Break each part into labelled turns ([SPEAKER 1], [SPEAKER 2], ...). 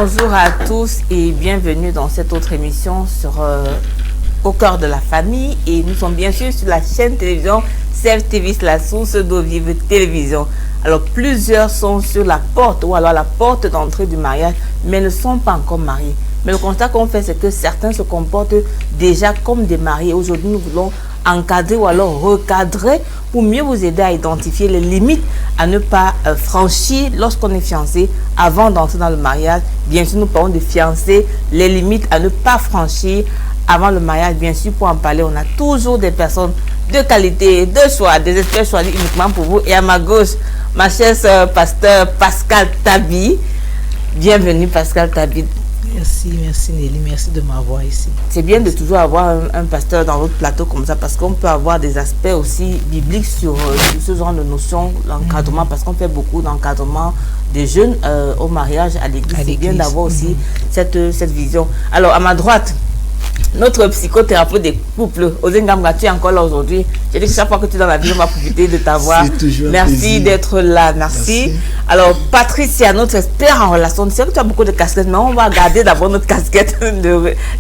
[SPEAKER 1] Bonjour à tous et bienvenue dans cette autre émission sur Au cœur de la famille. Et nous sommes bien sûr sur la chaîne télévision CFTV, la source d'eau vive télévision. Alors plusieurs sont sur la porte ou alors la porte d'entrée du mariage, mais ne sont pas encore mariés. Mais le constat qu'on fait, c'est que certains se comportent déjà comme des mariés. Aujourd'hui, nous voulons encadrer ou alors recadrer pour mieux vous aider à identifier les limites à ne pas franchir lorsqu'on est fiancé avant d'entrer dans le mariage. Bien sûr, nous parlons de fiancés, les limites à ne pas franchir avant le mariage. Bien sûr, pour en parler, on a toujours des personnes de qualité, de choix, des experts choisis uniquement pour vous. Et à ma gauche, ma chère sœur, pasteur Pascal Tabi. Bienvenue Pascal Tabi.
[SPEAKER 2] Merci Nelly, merci de m'avoir ici.
[SPEAKER 1] C'est bien de toujours avoir un pasteur dans votre plateau comme ça, parce qu'on peut avoir des aspects aussi bibliques sur ce genre de notions, l'encadrement, parce qu'on fait beaucoup d'encadrement des jeunes au mariage, à l'église. C'est bien d'avoir aussi cette vision. Alors, à ma droite, notre psychothérapeute des couples, Ozengam, tu es encore là aujourd'hui. J'ai dit que chaque fois que tu es dans la vie, on va profiter de t'avoir. Merci d'être là. Merci. Alors, Patricia, notre expert en relation. C'est vrai que tu as beaucoup de casquettes, mais on va garder d'abord notre casquette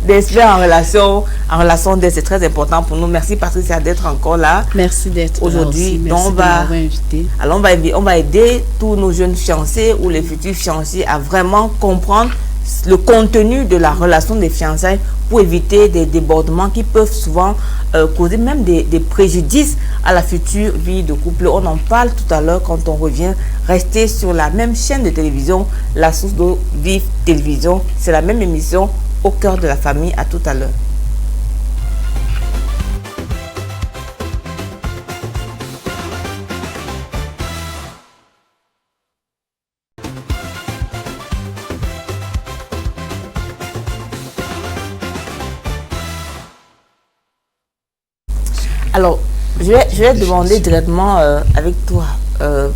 [SPEAKER 1] d'expert en relation. C'est très important pour nous. Merci Patricia d'être encore là.
[SPEAKER 3] Merci d'être
[SPEAKER 1] aujourd'hui.
[SPEAKER 3] Merci de m'avoir invité.
[SPEAKER 1] Alors, on va aider tous nos jeunes fiancés ou les futurs fiancés à vraiment comprendre le contenu de la relation des fiançailles pour éviter des débordements qui peuvent souvent causer même des préjudices à la future vie de couple. On en parle tout à l'heure quand on revient. Restez sur la même chaîne de télévision, la source d'eau vive télévision. C'est la même émission Au cœur de la famille. À tout à l'heure. Alors, je vais demander directement avec toi,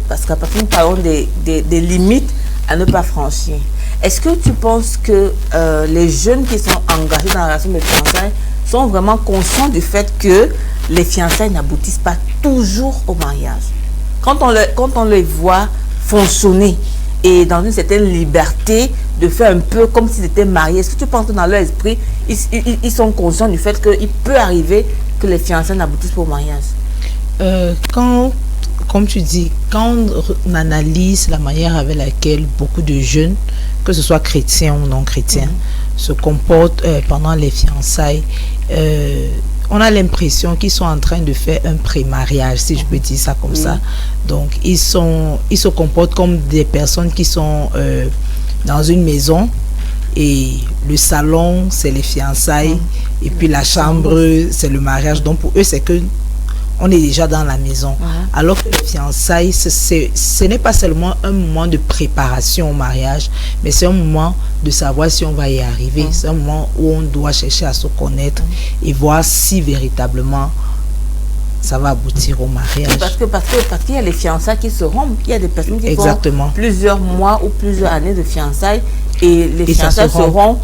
[SPEAKER 1] parce qu'à partir nous parlons des limites à ne pas franchir. Est-ce que tu penses que les jeunes qui sont engagés dans la relation de fiançailles sont vraiment conscients du fait que les fiançailles n'aboutissent pas toujours au mariage? Quand on les voit fonctionner et dans une certaine liberté de faire un peu comme s'ils étaient mariés, est-ce que tu penses que dans leur esprit, ils sont conscients du fait qu'il peut arriver que les fiançailles n'aboutissent pas au mariage?
[SPEAKER 2] Comme tu dis, quand on analyse la manière avec laquelle beaucoup de jeunes, que ce soit chrétiens ou non chrétiens, se comportent pendant les fiançailles, on a l'impression qu'ils sont en train de faire un pré-mariage, si je peux dire ça comme ça. Donc, ils se comportent comme des personnes qui sont dans une maison et le salon, c'est les fiançailles et puis la chambre, c'est le mariage. Donc, pour eux, c'est que on est déjà dans la maison. Alors que les fiançailles, ce n'est pas seulement un moment de préparation au mariage, mais c'est un moment de savoir si on va y arriver. C'est un moment où on doit chercher à se connaître et voir si véritablement ça va aboutir au mariage. Parce
[SPEAKER 1] qu'il y a les fiançailles qui se rompent. Il y a des personnes qui font plusieurs mois ou plusieurs années de fiançailles et les fiançailles se rompent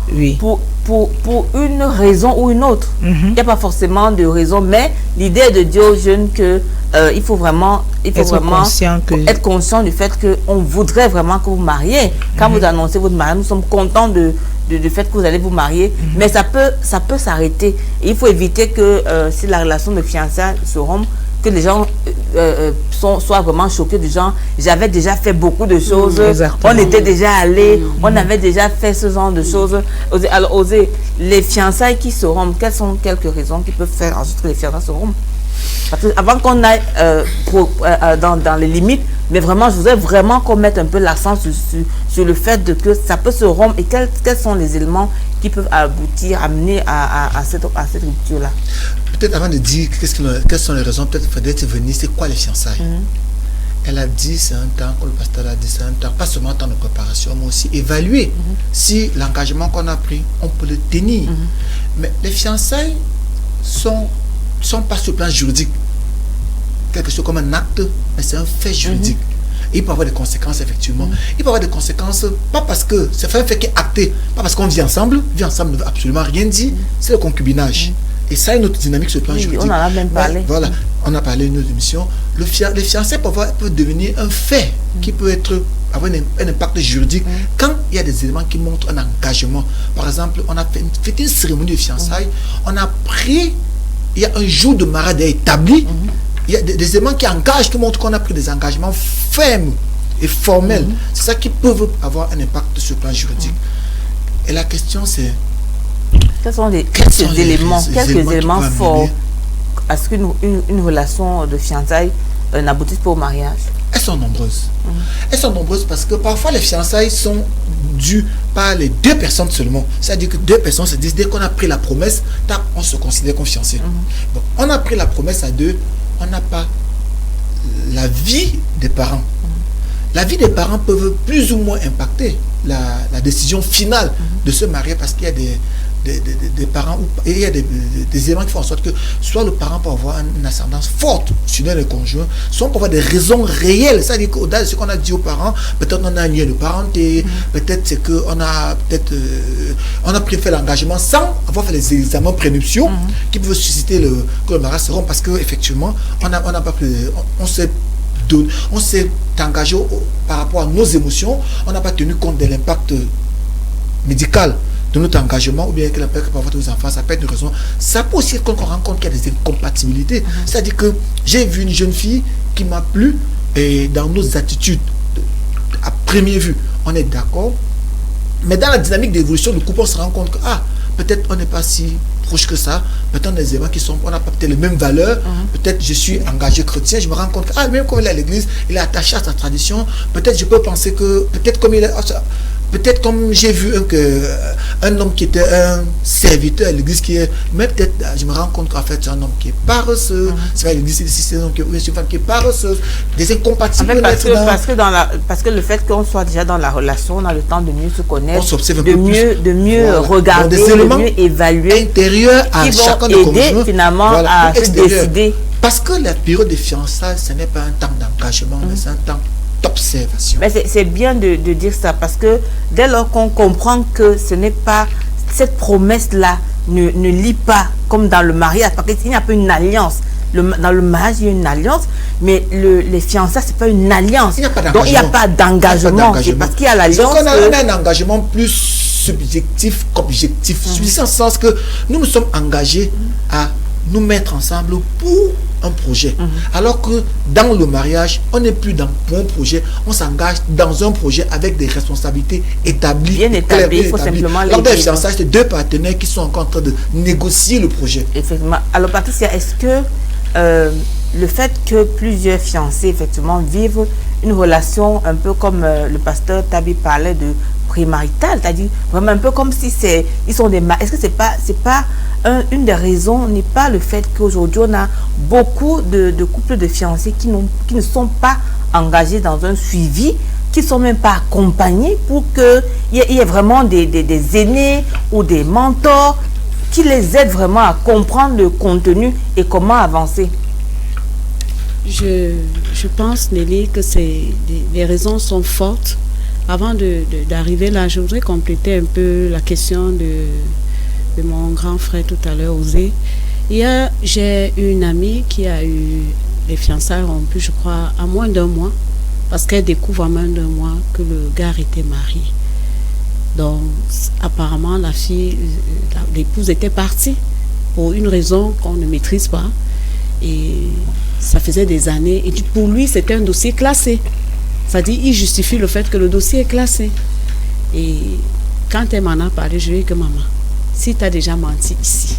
[SPEAKER 1] pour une raison ou une autre. Il n'y a pas forcément de raison, mais l'idée est de dire aux jeunes que il faut vraiment être conscient du fait qu'on voudrait vraiment que vous mariez. Quand vous annoncez votre mariage, nous sommes contents du fait que vous allez vous marier, mais ça peut s'arrêter. Et il faut éviter que si la relation de fiançailles se rompt, que les gens soient vraiment choqués du genre, j'avais déjà fait beaucoup de choses, on était déjà allés, on avait déjà fait ce genre de choses. Alors, les fiançailles qui se rompent, quelles sont quelques raisons qui peuvent faire ensuite que les fiançailles se rompent? Parce que avant qu'on aille dans les limites, mais vraiment, je voudrais vraiment qu'on mette un peu l'accent sur le fait que ça peut se rompre et quels sont les éléments qui peuvent amener à cette rupture-là.
[SPEAKER 4] Peut-être avant de dire quelles sont les raisons, peut-être il faudrait venir, c'est quoi les fiançailles? Elle a dit, c'est un temps, comme le pasteur a dit, c'est un temps, pas seulement un temps de préparation, mais aussi évaluer si l'engagement qu'on a pris, on peut le tenir. Mais les fiançailles sont pas sur le plan juridique, quelque chose comme un acte, mais c'est un fait juridique. Et il peut avoir des conséquences, effectivement. Il peut avoir des conséquences, pas parce que c'est un fait qui est acté, pas parce qu'on vit ensemble ne veut absolument rien dire, c'est le concubinage. Et ça, une autre dynamique sur le plan juridique.
[SPEAKER 1] On en a même parlé.
[SPEAKER 4] On a parlé d'une autre émission. Les fiançailles peuvent devenir un fait qui peut être avoir un impact juridique quand il y a des éléments qui montrent un engagement. Par exemple, on a fait une cérémonie de fiançailles, on a pris, il y a un jour de mariage établi, il y a des éléments qui engagent, qui montrent qu'on a pris des engagements fermes et formels. C'est ça qui peut avoir un impact sur le plan juridique. Et la question c'est...
[SPEAKER 1] Quels sont quelques éléments forts à ce qu'une relation de fiançailles n'aboutisse pas au mariage?
[SPEAKER 4] Elles sont nombreuses. Elles sont nombreuses parce que parfois les fiançailles sont dues par les deux personnes seulement. C'est-à-dire que deux personnes se disent, dès qu'on a pris la promesse, on se considère comme fiancé. Bon, on a pris la promesse à deux, on n'a pas la vie des parents. La vie des parents peuvent plus ou moins impacter la décision finale de se marier parce qu'il y a des parents, et il y a des éléments qui font en sorte que soit le parent peut avoir une ascendance forte sur le conjoint, soit on peut avoir des raisons réelles. C'est-à-dire qu'au-delà de ce qu'on a dit aux parents, peut-être on a un lien de parenté, peut-être c'est qu'on a on a fait l'engagement sans avoir fait les examens prénuptiaux qui peuvent susciter que le mariage se rompt parce qu'effectivement, on n'a pas pris, on s'est engagé par rapport à nos émotions, on n'a pas tenu compte de l'impact médical de notre engagement ou bien que l'impact par rapport aux enfants, ça peut être une raison. Ça peut aussi être qu'on rencontre qu'il y a des incompatibilités. C'est-à-dire que j'ai vu une jeune fille qui m'a plu et dans nos attitudes, à première vue, on est d'accord, mais dans la dynamique d'évolution du couple, on se rend compte que peut-être on n'est pas si proche que ça, peut-être on a des éléments on n'a pas peut-être les mêmes valeurs, peut-être je suis engagé chrétien, je me rends compte que même comme il est à l'église, il est attaché à sa tradition, peut-être je peux penser que, peut-être comme j'ai vu un homme qui était un serviteur à l'église, mais peut-être je me rends compte qu'en fait c'est un homme qui est paresseux, c'est pas l'église, c'est un homme qui est une femme qui est paresseuse, des incompatibilités.
[SPEAKER 1] Parce que le fait qu'on soit déjà dans la relation, on a le temps de mieux se connaître, de mieux regarder, de mieux évaluer,
[SPEAKER 4] intérieurs à chacun de
[SPEAKER 1] conjoints, finalement à se décider.
[SPEAKER 4] Parce que la période de fiançailles, ce n'est pas un temps d'engagement, mais c'est un temps d'observation.
[SPEAKER 1] Mais c'est bien de dire ça parce que dès lors qu'on comprend que ce n'est pas cette promesse-là ne lie pas comme dans le mariage, parce qu'il y a un peu une alliance. Dans le mariage, il y a une alliance, mais les fiançailles, c'est pas une alliance. Donc il n'y a pas d'engagement. Parce qu'il y a l'alliance.
[SPEAKER 4] On a un engagement plus subjectif qu'objectif. Subjectif en ce sens que nous sommes engagés à nous mettre ensemble pour un projet. Alors que dans le mariage, on n'est plus dans un projet, on s'engage dans un projet avec des responsabilités établies.
[SPEAKER 1] Bien établies, il faut simplement les
[SPEAKER 4] dire. Lors des fiançailles, c'est deux partenaires qui sont encore en train de négocier le projet.
[SPEAKER 1] Effectivement. Alors Patricia, est-ce que le fait que plusieurs fiancés effectivement vivent une relation un peu comme le pasteur Tabi parlait de prémarital, c'est-à-dire vraiment un peu comme si ils sont des est-ce que c'est pas une des raisons n'est pas le fait qu'aujourd'hui on a beaucoup de couples de fiancés qui ne sont pas engagés dans un suivi, qui ne sont même pas accompagnés pour qu'il y ait vraiment des aînés ou des mentors qui les aident vraiment à comprendre le contenu et comment avancer?
[SPEAKER 3] Je pense, Nelly, que les raisons sont fortes. Avant d'arriver là, je voudrais compléter un peu la question de mon grand frère tout à l'heure, Osé. Hier, j'ai une amie qui a eu les fiançailles rompues, je crois, à moins d'un mois, parce qu'elle découvre à moins d'un mois que le gars était marié. Donc, apparemment, l'épouse était partie pour une raison qu'on ne maîtrise pas. Et ça faisait des années. Et pour lui, c'était un dossier classé. C'est-à-dire, il justifie le fait que le dossier est classé. Et quand elle m'en a parlé, je lui ai dit que maman, si tu as déjà menti ici,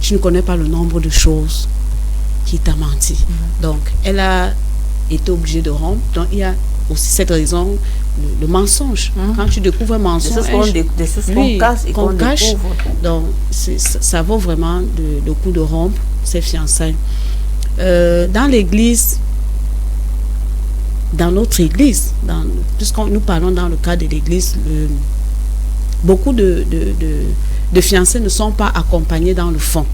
[SPEAKER 3] je ne connais pas le nombre de choses qui t'a menti. Donc, elle a été obligée de rompre. Donc, il y a aussi cette raison, le mensonge. Quand tu découvres un mensonge,
[SPEAKER 1] des choses qu'on cache et qu'on découvre.
[SPEAKER 3] Donc, ça vaut vraiment le coup de rompre ces fiançailles. Dans l'église, dans notre église, puisque nous parlons dans le cas de l'église, beaucoup de fiancés ne sont pas accompagnés dans le fond.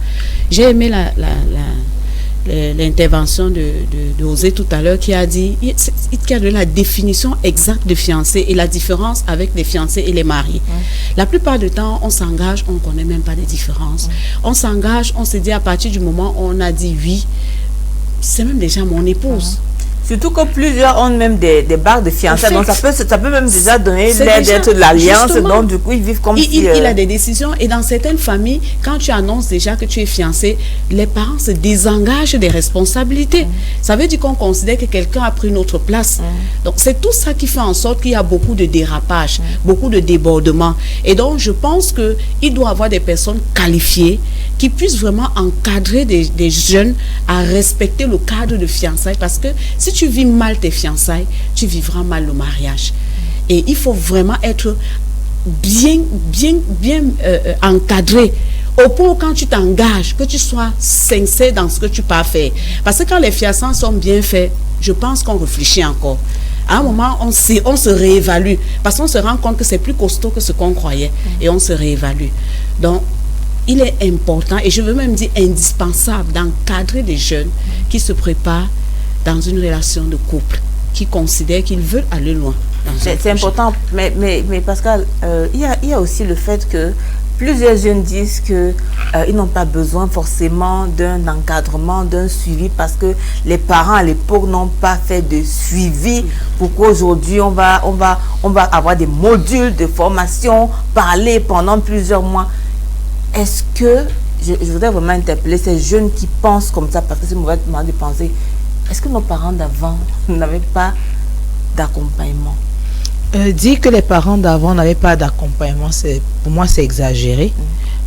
[SPEAKER 3] J'ai aimé l'intervention de Osé tout à l'heure qui a dit qu'il y a de la définition exacte de fiancé et la différence avec les fiancés et les mariés. La plupart du temps, on s'engage, on ne connaît même pas les différences. On s'engage, on se dit à partir du moment où on a dit oui, c'est même déjà mon épouse.
[SPEAKER 1] Surtout que plusieurs ont même des bagues de fiançailles. Donc ça peut même déjà donner l'air d'être de l'alliance. Donc du coup, ils vivent comme si...
[SPEAKER 3] Il a des décisions. Et dans certaines familles, quand tu annonces déjà que tu es fiancé, les parents se désengagent des responsabilités. Ça veut dire qu'on considère que quelqu'un a pris une autre place. Donc c'est tout ça qui fait en sorte qu'il y a beaucoup de dérapages, beaucoup de débordements. Et donc je pense qu'il doit y avoir des personnes qualifiées qui puissent vraiment encadrer des jeunes à respecter le cadre de fiançailles. Parce que si tu vis mal tes fiançailles, tu vivras mal le mariage. Et il faut vraiment être bien encadré. Au point où quand tu t'engages, que tu sois sincère dans ce que tu peux faire. Parce que quand les fiançailles sont bien faits, je pense qu'on réfléchit encore. À un moment, on se réévalue. Parce qu'on se rend compte que c'est plus costaud que ce qu'on croyait. Et on se réévalue. Donc, il est important, et je veux même dire indispensable, d'encadrer des jeunes qui se préparent dans une relation de couple, qui considèrent qu'ils veulent aller loin.
[SPEAKER 1] C'est important, mais Pascal, il y a aussi le fait que plusieurs jeunes disent qu'ils n'ont pas besoin forcément d'un encadrement, d'un suivi, parce que les parents à l'époque n'ont pas fait de suivi. Pourquoi aujourd'hui on va avoir des modules de formation, parler pendant plusieurs mois. Est-ce que, je voudrais vraiment interpeller ces jeunes qui pensent comme ça, parce que c'est mauvais de penser, est-ce que nos parents d'avant n'avaient pas d'accompagnement?
[SPEAKER 2] Dire que les parents d'avant n'avaient pas d'accompagnement, pour moi c'est exagéré,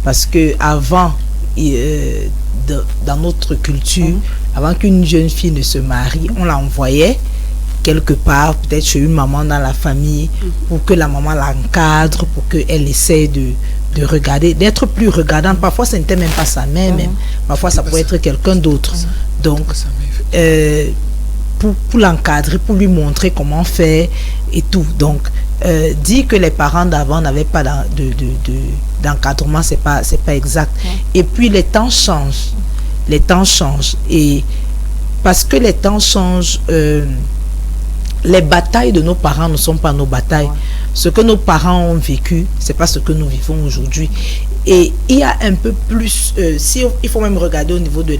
[SPEAKER 2] parce que avant, dans notre culture, avant qu'une jeune fille ne se marie, on l'envoyait quelque part, peut-être chez une maman dans la famille, pour que la maman l'encadre, pour qu'elle essaie de regarder, d'être plus regardante. Parfois ce n'était même pas sa mère, même. Parfois ça pouvait être quelqu'un d'autre. Donc pour l'encadrer, pour lui montrer comment faire et tout. Donc dire que les parents d'avant n'avaient pas d'encadrement, c'est pas exact. Et puis les temps changent, et parce que les temps changent, les batailles de nos parents ne sont pas nos batailles. Ce que nos parents ont vécu, c'est pas ce que nous vivons aujourd'hui. Et il y a un peu plus, il faut même regarder au niveau de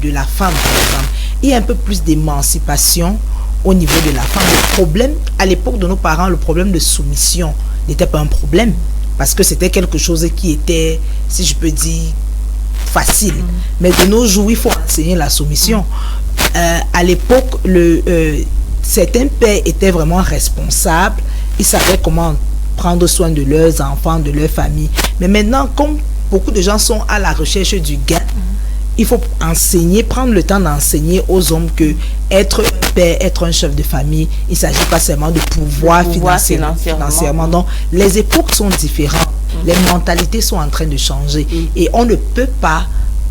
[SPEAKER 2] la femme, par exemple, il y a un peu plus d'émancipation au niveau de la femme. Le problème, à l'époque de nos parents, le problème de soumission n'était pas un problème, parce que c'était quelque chose qui était, si je peux dire, facile. Mais de nos jours, il faut enseigner la soumission. À l'époque, certains pères étaient vraiment responsables, ils savaient comment prendre soin de leurs enfants, de leur famille. Mais maintenant, comme beaucoup de gens sont à la recherche du gain, il faut enseigner, prendre le temps d'enseigner aux hommes que être un père, être un chef de famille, il ne s'agit pas seulement de pouvoir financièrement. Donc, les époques sont différentes, les mentalités sont en train de changer, et on ne peut pas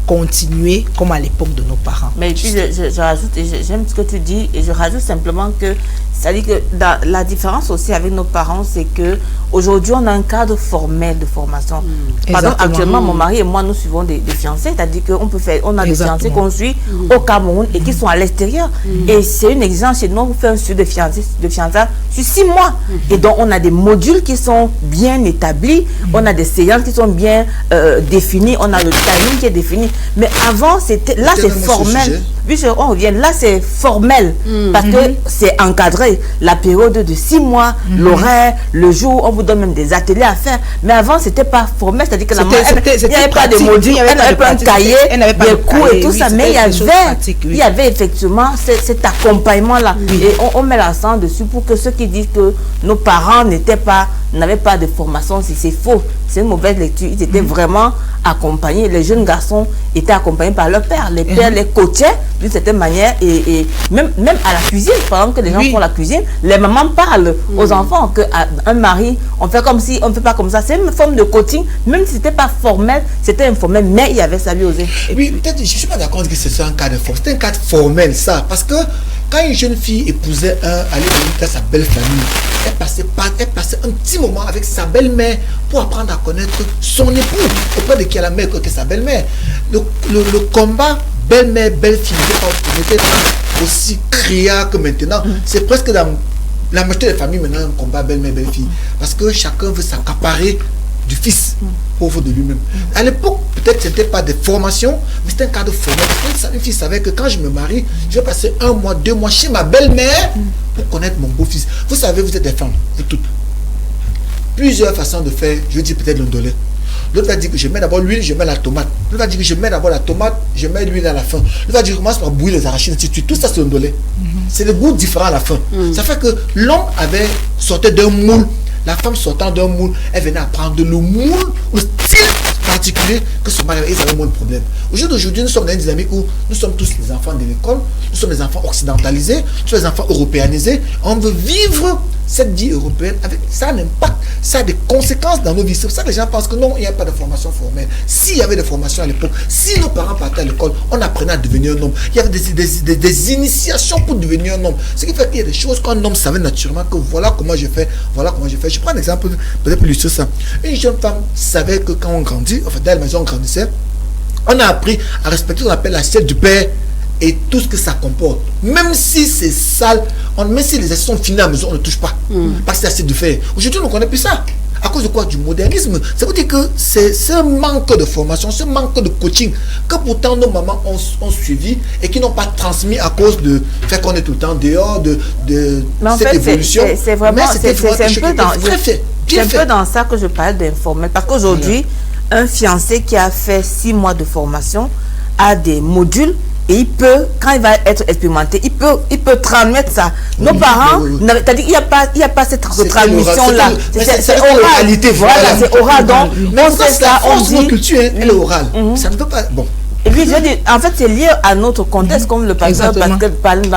[SPEAKER 2] continuer comme à l'époque de nos parents.
[SPEAKER 1] Mais puis je rajoute, et j'aime ce que tu dis, et je rajoute simplement que c'est-à-dire que la différence aussi avec nos parents, c'est que aujourd'hui on a un cadre formel de formation. Par exemple, actuellement, mon mari et moi, nous suivons des fiancés, c'est-à-dire on a des fiancés qu'on suit au Cameroun et qui sont à l'extérieur. Et c'est une exigence chez nous, on fait un suivi de fiançailles sur 6 mois. Et donc on a des modules qui sont bien établis, on a des séances qui sont bien définies, on a le timing qui est défini. Mais avant, là c'est formel. Puis on revient, là c'est formel, parce que c'est encadré. La période de 6 mois, l'horaire, le jour, on vous donne même des ateliers à faire. Mais avant, c'était pas formel, c'est-à-dire que la maman, il n'y avait pas de modules, elle n'avait pas un cahier, des cours et tout ça, mais il y avait effectivement cet accompagnement-là. Et on met l'accent dessus pour que ceux qui disent que nos parents n'avaient pas de formation, c'est faux. C'est une mauvaise lecture. Ils étaient vraiment accompagnés. Les jeunes garçons étaient accompagnés par leur père. Les pères les coachaient d'une certaine manière, et même à la cuisine, pendant que les gens font la cuisine, les mamans parlent aux enfants qu'un mari, on fait comme si, on ne fait pas comme ça. C'est une forme de coaching, même si ce n'était pas formel, c'était informel, mais il y avait ça lui osé.
[SPEAKER 4] Oui, peut-être, je ne suis pas d'accord que ce soit un cadre formel. C'était un cadre formel, ça, parce que quand une jeune fille épousait allait dans sa belle famille, elle passait un petit moment avec sa belle-mère pour apprendre à connaître son époux, auprès de qui elle a la mère que sa belle-mère. Le combat belle-mère, belle-fille n'était pas aussi criard que maintenant. C'est presque dans la majorité des familles maintenant un combat belle-mère, belle-fille. Parce que chacun veut s'accaparer du fils. pauvre de lui-même. À l'époque, peut-être ce n'était pas des formations, mais c'était un cadre formel. Une fille savait que quand je me marie, je vais passer 1 mois, 2 mois chez ma belle-mère pour connaître mon beau-fils. Vous savez, vous êtes des femmes, vous toutes. Plusieurs façons de faire, je dis peut-être l'ondolé. L'autre va dire que je mets d'abord l'huile, je mets la tomate. L'autre va dire que je mets d'abord la tomate, je mets l'huile à la fin. L'autre va dire que je commence par bouillir les arachides, tout ça c'est l'ondolé. C'est le goût différent à la fin. Ça fait que l'homme avait sorti d'un moule. La femme sortant d'un moule, elle venait apprendre le moule, le style particulier que son mari avait. Ils avaient moins de problèmes. Aujourd'hui, nous sommes dans une dynamique où nous sommes tous les enfants de l'école, nous sommes les enfants occidentalisés, nous sommes les enfants européanisés. On veut vivre cette vie européenne avec ça a un impact, ça a des conséquences dans nos vies. C'est pour ça que les gens pensent que non, il n'y a pas de formation formelle. S'il y avait des formations à l'époque, si nos parents partaient à l'école, on apprenait à devenir un homme. Il y avait des initiations pour devenir un homme. Ce qui fait qu'il y a des choses qu'un homme savait naturellement que voilà comment je fais, voilà comment je fais. Je prends un exemple peut-être plus sur ça. Une jeune femme savait que quand on grandit, enfin dans la maison on grandissait, on a appris à respecter ce qu'on appelle l'assiette du père et tout ce que ça comporte. Même si c'est sale, même si les assiettes sont finies à la maison, on ne touche pas. Parce que c'est assiette de fer. Aujourd'hui, on ne connaît plus ça. À cause de quoi? Du modernisme. Ça veut dire que c'est ce manque de formation, ce manque de coaching que pourtant nos mamans ont suivi et qui n'ont pas transmis à cause de fait qu'on est tout le temps dehors de cette évolution.
[SPEAKER 1] C'est vraiment c'est un peu dans ça que je parle d'informel. Parce qu'aujourd'hui, un fiancé qui a fait 6 mois de formation a des modules. Et il peut, quand il va être expérimenté, il peut transmettre ça. Nos parents, c'est-à-dire il n'y a pas cette transmission-là.
[SPEAKER 4] C'est oral.
[SPEAKER 1] Voilà, c'est oral. Donc,
[SPEAKER 4] on sait ça, on dit... Notre culture, elle est orale. Ça ne peut pas... Bon.
[SPEAKER 1] Et puis, je dis, en fait, c'est lié à notre contexte, comme le pasteur, parce que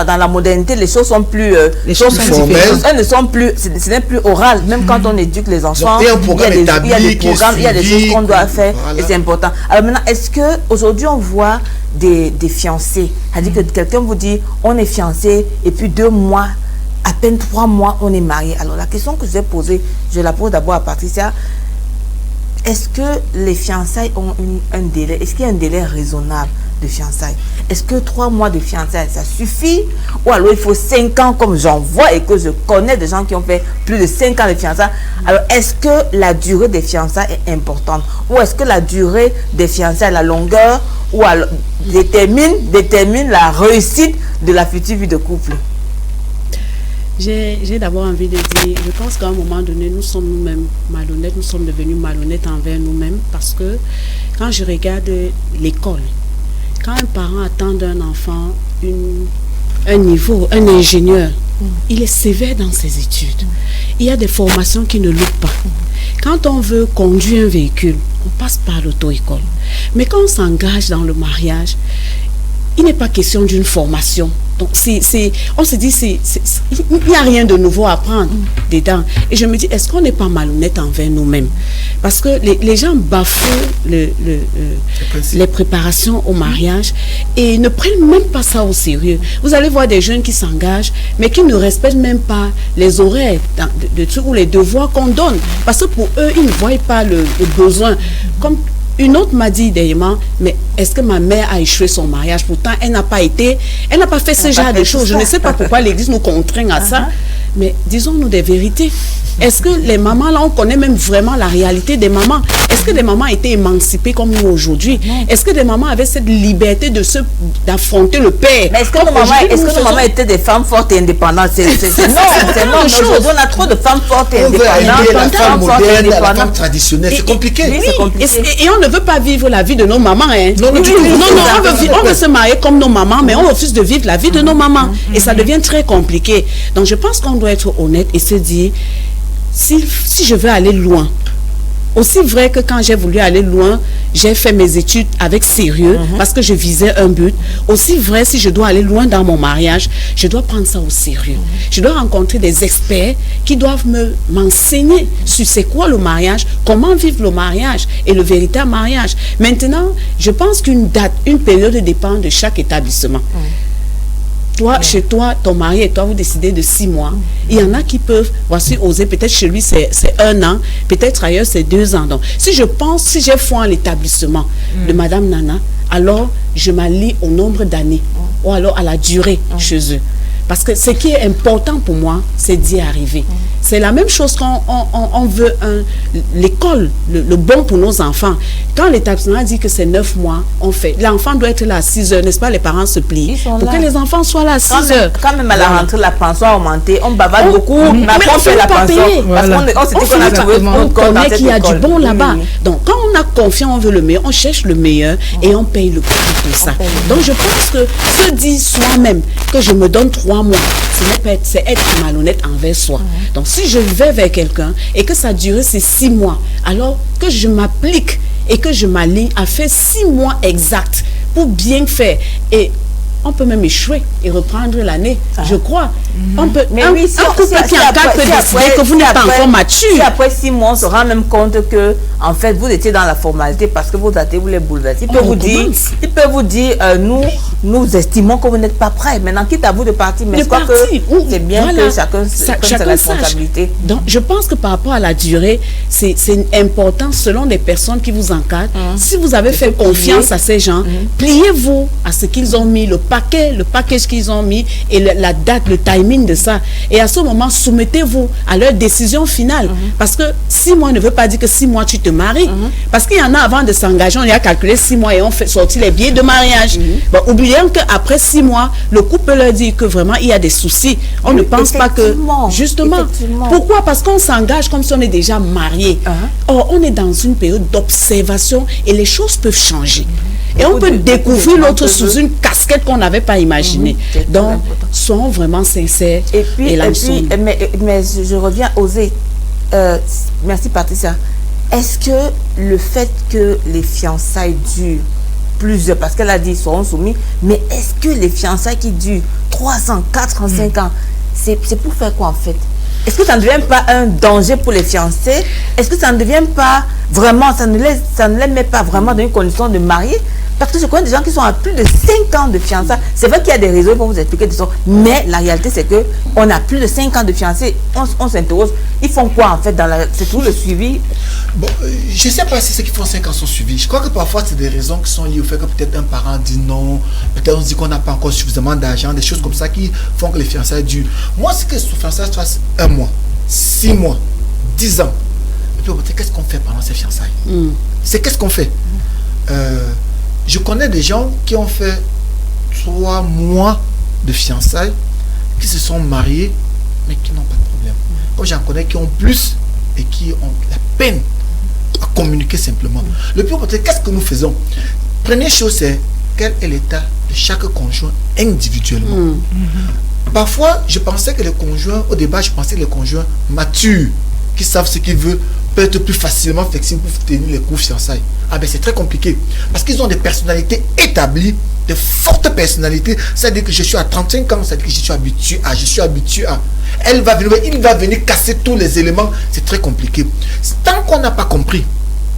[SPEAKER 1] dans la modernité, les choses sont plus...
[SPEAKER 2] les choses sont
[SPEAKER 1] différentes. Elles ne sont plus... Ce n'est plus oral. Même quand on éduque les enfants, il y a des programmes, il y a des choses qu'on doit faire, et c'est important. Alors maintenant, est-ce qu'aujourd'hui, on voit des fiancés? C'est-à-dire que quelqu'un vous dit, on est fiancé, et puis 2 mois, à peine 3 mois, on est marié. Alors, la question que je vais poser, je la pose d'abord à Patricia. Est-ce que les fiançailles ont un délai? Est-ce qu'il y a un délai raisonnable de fiançailles? Est-ce que 3 mois de fiançailles, ça suffit? Ou alors il faut 5 ans comme j'en vois et que je connais des gens qui ont fait plus de 5 ans de fiançailles? Alors est-ce que la durée des fiançailles est importante? Ou est-ce que la durée des fiançailles, la longueur, ou alors, détermine la réussite de la future vie de couple?
[SPEAKER 3] J'ai d'abord envie de dire, je pense qu'à un moment donné, nous sommes nous-mêmes malhonnêtes, nous sommes devenus malhonnêtes envers nous-mêmes parce que quand je regarde l'école, quand un parent attend d'un enfant un niveau, un ingénieur, il est sévère dans ses études. Il y a des formations qui ne loupent pas. Quand on veut conduire un véhicule, on passe par l'auto-école. Mais quand on s'engage dans le mariage, il n'est pas question d'une formation. Donc, on se dit, il n'y a rien de nouveau à apprendre dedans. Et je me dis, est-ce qu'on n'est pas malhonnête envers nous-mêmes? Parce que les gens bafouent les préparations au mariage et ne prennent même pas ça au sérieux. Vous allez voir des jeunes qui s'engagent, mais qui ne respectent même pas les horaires ou les devoirs qu'on donne. Parce que pour eux, ils ne voient pas le besoin. Comme une autre m'a dit dernièrement, mais est-ce que ma mère a échoué son mariage? Pourtant, elle n'a pas fait ce genre de choses. Je ne sais pas pourquoi l'Église nous contraint à ça. Mais disons-nous des vérités. Est-ce que les mamans, là, on connaît même vraiment la réalité des mamans? Est-ce que les mamans étaient émancipées comme nous aujourd'hui? Est-ce que les mamans avaient cette liberté d'affronter le père?
[SPEAKER 1] Mais est-ce que nos mamans étaient des femmes fortes et indépendantes? Non. Aujourd'hui, on a trop de femmes fortes et indépendantes.
[SPEAKER 4] La femme moderne, la femme traditionnelle, c'est compliqué.
[SPEAKER 3] Et on ne veut pas vivre la vie de nos mamans. Hein. Non, on veut se marier comme nos mamans, mais on refuse de vivre la vie de nos mamans. Et ça devient très compliqué. Donc, je pense qu'on doit être honnête et se dire, si je veux aller loin, aussi vrai que quand j'ai voulu aller loin, j'ai fait mes études avec sérieux parce que je visais un but. Aussi vrai, si je dois aller loin dans mon mariage, je dois prendre ça au sérieux. Je dois rencontrer des experts qui doivent m'enseigner sur c'est quoi le mariage, comment vivre le mariage et le véritable mariage. Maintenant, je pense qu'une période dépend de chaque établissement. Toi, chez toi, ton mari et toi, vous décidez de 6 mois. Il y en a qui peuvent, oser, peut-être chez lui, c'est 1 an, peut-être ailleurs, c'est 2 ans. Donc, si j'ai foi en l'établissement de Madame Nana, alors je m'allie au nombre d'années, ou alors à la durée chez eux. Parce que ce qui est important pour moi, c'est d'y arriver. c'est la même chose quand on veut l'école, le bon pour nos enfants. Quand l'établissement dit que c'est 9 mois, on fait. L'enfant doit être là à 6 heures, n'est-ce pas? Les parents se plient pour que les enfants soient là à 6 heures.
[SPEAKER 1] Quand même à la rentrée, la pension a augmenté, on bavade beaucoup, mais on fait la pension. Parce
[SPEAKER 3] on connaît qu'il y a du bon là-bas. Donc, quand on a confiance, on veut le meilleur, on cherche le meilleur et on paye le prix pour ça. Donc, je pense que se dire soi-même que je me donne 3 mois, c'est être malhonnête envers soi. Donc, si je vais vers quelqu'un et que ça dure ces 6 mois, alors que je m'applique et que je m'aligne à faire 6 mois exacts pour bien faire. Et on peut même échouer et reprendre l'année, je crois. On peut, mais oui, si un couple qui en cas peut décider que vous n'êtes pas encore mature.
[SPEAKER 1] Si après 6 mois, on se rend même compte que, en fait, vous étiez dans la formalité parce que vos dates, vous les bouleversez. Il peut vous dire, nous estimons que vous n'êtes pas prêts. Maintenant, quitte à vous de partir, mais c'est bien que chacun sa responsabilité.
[SPEAKER 3] Donc, je pense que par rapport à la durée, c'est important selon les personnes qui vous encadrent. Si vous avez fait confiance à ces gens, pliez-vous à ce qu'ils ont mis, le package qu'ils ont mis et la date, le timing de ça. Et à ce moment, soumettez-vous à leur décision finale. Parce que 6 mois ne veut pas dire que 6 mois tu te maries. Parce qu'il y en a avant de s'engager, on y a calculé 6 mois et on fait sortir les billets de mariage. Bon, oublions qu'après 6 mois, le couple leur dit que vraiment il y a des soucis. On ne pense pas que... Justement. Pourquoi? Parce qu'on s'engage comme si on est déjà marié. Or, on est dans une période d'observation et les choses peuvent changer. Et on peut découvrir l'autre sous une casquette qu'on n'avait pas imaginée. Donc, soyons vraiment sincères.
[SPEAKER 1] Et puis, mais je reviens oser. Merci Patricia. Est-ce que le fait que les fiançailles durent plusieurs, parce qu'elle a dit ils seront soumis, mais est-ce que les fiançailles qui durent 3 ans, 4 ans, 5 ans, c'est pour faire quoi en fait? Est-ce que ça ne devient pas un danger pour les fiancés? Est-ce que ça ne devient pas vraiment, ça ne les met pas vraiment dans une condition de marier? Parce que je connais des gens qui sont à plus de 5 ans de fiançailles. C'est vrai qu'il y a des raisons pour vous expliquer des choses, mais la réalité c'est que on a plus de 5 ans de fiançailles. On s'interroge, ils font quoi en fait c'est tout le suivi?
[SPEAKER 4] Bon, je ne sais pas si ceux qui font 5 ans sont suivis. Je crois que parfois c'est des raisons qui sont liées au fait que peut-être un parent dit non, peut-être on se dit qu'on n'a pas encore suffisamment d'argent, des choses comme ça qui font que les fiançailles durent. Moi, c'est que les fiançailles fassent 1 mois, 6 mois, 10 ans. Et puis qu'est-ce qu'on fait pendant ces fiançailles? C'est qu'est-ce qu'on fait? Je connais des gens qui ont fait 3 mois de fiançailles, qui se sont mariés, mais qui n'ont pas de problème. Comme j'en connais qui ont plus et qui ont la peine à communiquer simplement. Le plus important, qu'est-ce que nous faisons? Première chose, c'est quel est l'état de chaque conjoint individuellement. Parfois, je pensais que les conjoints, au début, je pensais que les conjoints matures, qui savent ce qu'ils veulent, peuvent être plus facilement flexibles pour tenir les coups fiançailles. Ah ben c'est très compliqué. Parce qu'ils ont des personnalités établies, de fortes personnalités. C'est-à-dire que je suis à 35 ans, c'est-à-dire que je suis habitué à. Il va venir casser tous les éléments. C'est très compliqué. Tant qu'on n'a pas compris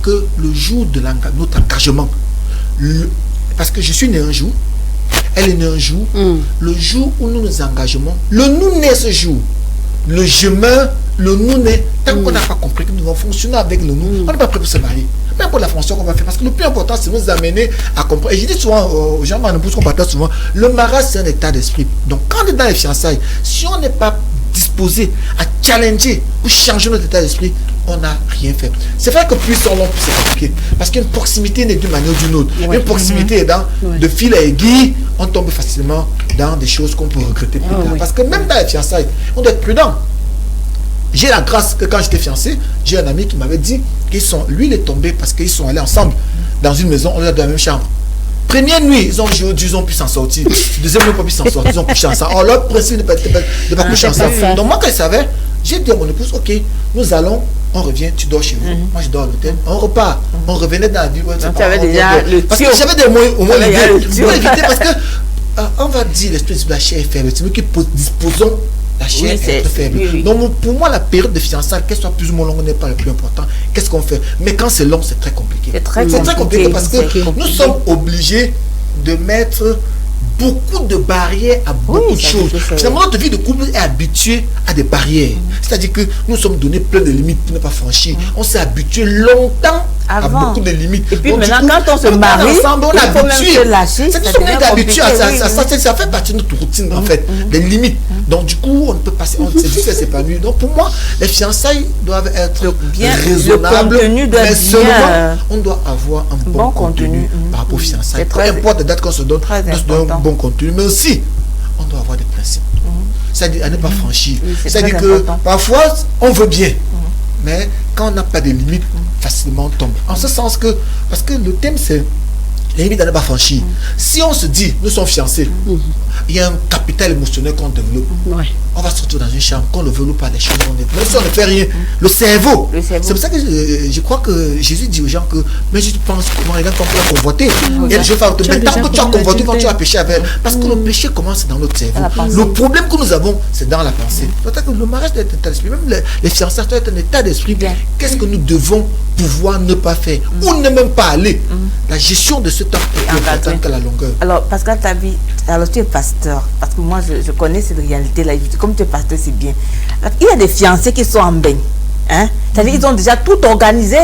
[SPEAKER 4] que le jour de notre engagement, parce que je suis né un jour, elle est née un jour, le jour où nous nous engageons, le nous naît ce jour. Le je meurs, le nous naît. Tant qu'on n'a pas compris que nous allons fonctionner avec le nous, on n'est pas prêt pour se marier. Même pour la fonction qu'on va faire. Parce que le plus important, c'est nous amener à comprendre. Et je dis souvent aux gens, qu'on partage souvent, le mariage, c'est un état d'esprit. Donc, quand on est dans les fiançailles, si on n'est pas disposé à challenger ou changer notre état d'esprit, on n'a rien fait. C'est vrai que plus on long, plus c'est compliqué. Parce qu'une proximité n'est d'une manière ou d'une autre. Une proximité est dans de fil à aiguille, on tombe facilement dans des choses qu'on peut regretter plus tard. Parce que même dans les fiançailles, on doit être prudent. J'ai la grâce que quand j'étais fiancé, j'ai un ami qui m'avait dit lui il est tombé parce qu'ils sont allés ensemble dans une maison, on est dans la même chambre. Première nuit, ils ont pu s'en sortir. Deuxième nuit, ils n'ont pas pu s'en sortir, ils ont couché ensemble. Alors leur principe de ne pas coucher ensemble. Donc moi quand je savais, j'ai dit à mon épouse, ok, nous allons, on revient, tu dors chez vous. Moi je dors à l'hôtel, on repart. On revenait dans la ville. Parce que j'avais des mots au moins éviter parce que on va dire l'esprit de la chair est faible, c'est nous qui disposons la chair est faible. Donc pour moi la période de fiançailles, qu'elle soit plus ou moins longue n'est pas le plus important. Qu'est-ce qu'on fait? Mais quand c'est long, c'est très compliqué. C'est très compliqué parce que nous sommes obligés de mettre beaucoup de barrières à beaucoup de choses. Finalement, notre vie de couple est habituée à des barrières. C'est-à-dire que nous sommes donnés plein de limites pour ne pas franchir. On s'est habitué longtemps à beaucoup de limites.
[SPEAKER 1] Et puis donc, maintenant, quand on se marie,
[SPEAKER 4] ensemble, on est habitué.
[SPEAKER 1] C'est
[SPEAKER 4] habitué à ça. Ça fait partie de notre routine, en fait, des limites. Donc du coup, on ne peut pas s'épanouir. Donc pour moi, les fiançailles doivent être bien raisonnables.
[SPEAKER 1] Le contenu doit
[SPEAKER 4] mais
[SPEAKER 1] bien...
[SPEAKER 4] seulement, on doit avoir un bon contenu par rapport aux fiançailles. Peu importe la date qu'on se donne, on se donne un bon contenu. Mais aussi, on doit avoir des principes. C'est-à-dire à ne pas franchir. C'est-à-dire que parfois, on veut bien. Mais quand on n'a pas de limites, facilement on tombe. En ce sens que, parce que le thème c'est les limites à ne pas franchir. Si on se dit, nous sommes fiancés, il y a un capital émotionnel qu'on développe. On va se retrouver dans une chambre, qu'on ne veut pas les choses, même si on ne fait rien. Le cerveau. C'est pour ça que je crois que Jésus dit aux gens que, mais je pense comment les gens qu'on peut convoiter. Et je fais mais tant que tu as convoité, quand tu as péché avec elle, parce que le péché commence dans notre cerveau. Le problème que nous avons, c'est dans la pensée. C'est pour ça que le mariage doit être un état d'esprit. Même les fiançailles doivent être un état d'esprit. Qu'est-ce que nous devons pouvoir ne pas faire ou ne même pas aller? La gestion de ce temps est importante que la longueur.
[SPEAKER 1] Alors, Pascal, alors tu es pasteur, parce que moi je connais cette réalité-là. Comme tu es pasteur, c'est bien. Il y a des fiancés qui sont en bain. Hein? C'est-à-dire qu'ils ont déjà tout organisé.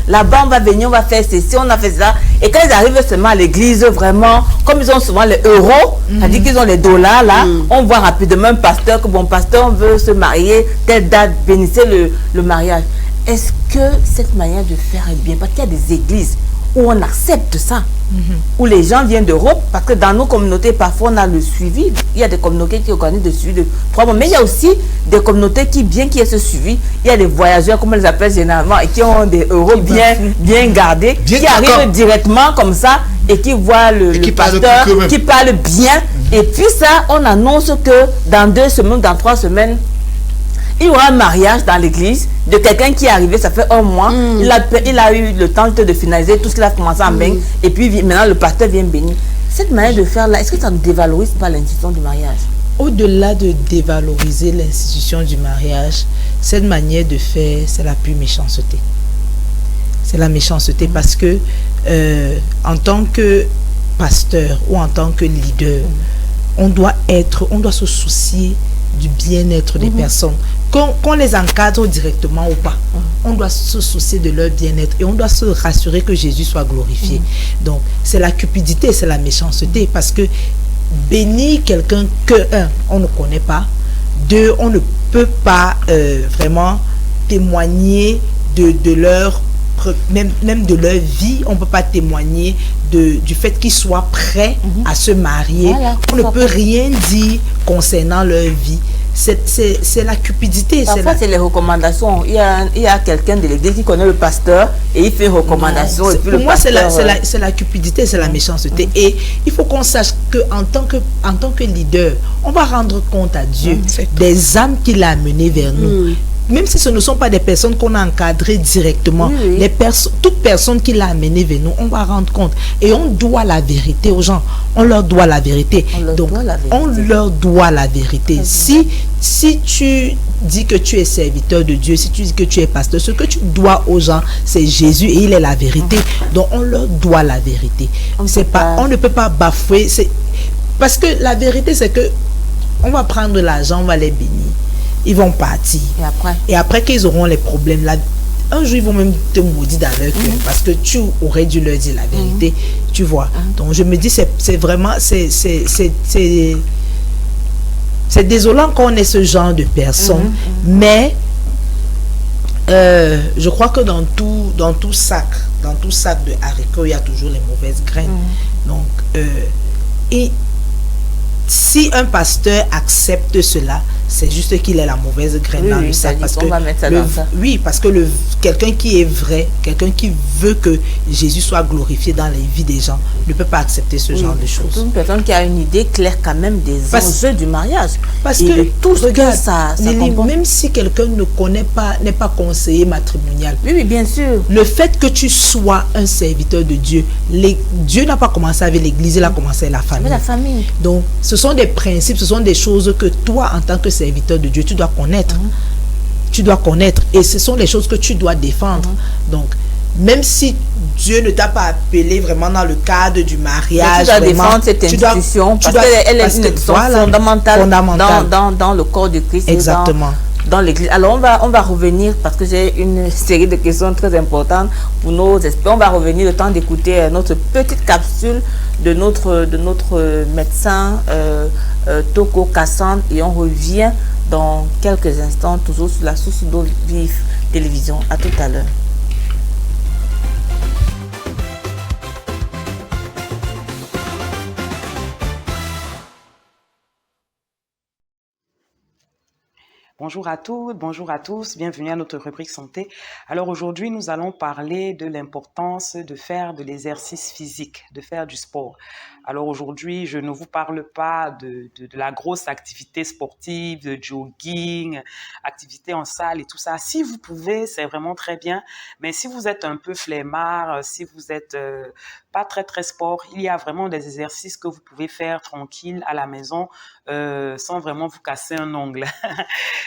[SPEAKER 1] Là-bas, on va venir, on va faire ceci, on a fait ça. Et quand ils arrivent seulement à l'église, vraiment, comme ils ont souvent les euros, c'est-à-dire qu'ils ont les dollars, là, on voit rapidement un pasteur que, bon, pasteur, on veut se marier, telle date, bénissez le mariage. Est-ce que cette manière de faire est bien? Parce qu'il y a des églises où on accepte ça, où les gens viennent d'Europe, parce que dans nos communautés, parfois on a le suivi. Il y a des communautés qui organisent le suivi de 3 mois, mais il y a aussi des communautés qui, bien qu'il y ait ce suivi, il y a des voyageurs, comme on les appelle généralement, et qui ont des euros bien gardés, qui arrivent directement comme ça, et qui voient le pasteur, qui parle bien, et puis ça, on annonce que dans 2 semaines, dans 3 semaines, il y aura un mariage dans l'église de quelqu'un qui est arrivé, ça fait 1 mois. Il a eu le temps de finaliser tout ce qu'il a commencé en bain. Et puis maintenant, le pasteur vient bénir. Cette manière de faire là, est-ce que ça ne dévalorise pas l'institution du mariage?
[SPEAKER 2] Au-delà de dévaloriser l'institution du mariage, cette manière de faire, c'est la pure méchanceté. C'est la méchanceté parce que en tant que pasteur ou en tant que leader, on doit se soucier du bien-être des personnes. Qu'on les encadre directement ou pas, on doit se soucier de leur bien-être et on doit se rassurer que Jésus soit glorifié. Donc, c'est la cupidité, c'est la méchanceté, parce que bénir quelqu'un que, 1, on ne connaît pas, 2, on ne peut pas vraiment témoigner de leur, même de leur vie, on ne peut pas témoigner du fait qu'ils soient prêts à se marier. Voilà, on ne peut rien dire concernant leur vie. C'est la cupidité.
[SPEAKER 1] Parfois, c'est les recommandations. Il y a quelqu'un de l'église qui connaît le pasteur et il fait une recommandation.
[SPEAKER 2] Pour moi, c'est la cupidité, c'est la méchanceté. Et il faut qu'on sache qu'en tant que leader, on va rendre compte à Dieu des âmes qu'il a amenées vers nous. Même si ce ne sont pas des personnes qu'on a encadrées directement, toute personne qui l'a amenée vers nous, on va rendre compte. Et on doit la vérité aux gens. On leur doit la vérité. On leur doit la vérité. Si tu dis que tu es serviteur de Dieu, si tu dis que tu es pasteur, ce que tu dois aux gens, c'est Jésus et il est la vérité. Donc on leur doit la vérité. On ne peut pas bafouer. Parce que la vérité, c'est que on va prendre l'argent, on va les bénir. Ils vont partir. Et après qu'ils auront les problèmes, là, un jour, ils vont même te maudire dans leur cœur parce que tu aurais dû leur dire la vérité. Tu vois. Donc, je me dis, c'est vraiment... C'est désolant qu'on ait ce genre de personnes. Mais, je crois que dans tout sac de haricots, il y a toujours les mauvaises graines. Donc, et si un pasteur accepte cela, c'est juste qu'il ait la mauvaise graine dans le sac. Parce que quelqu'un qui est vrai, quelqu'un qui veut que Jésus soit glorifié dans les vies des gens, ne peut pas accepter ce genre de choses.
[SPEAKER 1] Une personne qui a une idée claire quand même des enjeux du mariage.
[SPEAKER 2] Parce que tout ce que ça même si quelqu'un ne connaît pas, n'est pas conseiller matrimonial.
[SPEAKER 1] Oui, bien sûr.
[SPEAKER 2] Le fait que tu sois un serviteur de Dieu, Dieu n'a pas commencé avec l'église, il a commencé avec la famille.
[SPEAKER 1] Avec la famille.
[SPEAKER 2] Donc, ce sont des principes, ce sont des choses que toi, en tant que serviteur de Dieu, tu dois connaître. Tu dois connaître. Et ce sont les choses que tu dois défendre. Donc, même si Dieu ne t'a pas appelé vraiment dans le cadre du mariage,
[SPEAKER 1] tu dois défendre cette institution parce qu'elle est une institution fondamentale dans le corps de Christ.
[SPEAKER 2] Exactement.
[SPEAKER 1] Dans l'église. Alors on va revenir parce que j'ai une série de questions très importantes pour nos experts. On va revenir le temps d'écouter notre petite capsule de notre médecin Toko, Cassandre, et on revient dans quelques instants, toujours sur la Source d'eau vive télévision. À tout à l'heure.
[SPEAKER 5] Bonjour à toutes, bonjour à tous, bienvenue à notre rubrique santé. Alors aujourd'hui, nous allons parler de l'importance de faire de l'exercice physique, de faire du sport. Alors aujourd'hui, je ne vous parle pas de la grosse activité sportive, de jogging, activité en salle et tout ça. Si vous pouvez, c'est vraiment très bien. Mais si vous êtes un peu flemmard, si vous êtes pas très sport, il y a vraiment des exercices que vous pouvez faire tranquille à la maison sans vraiment vous casser un ongle.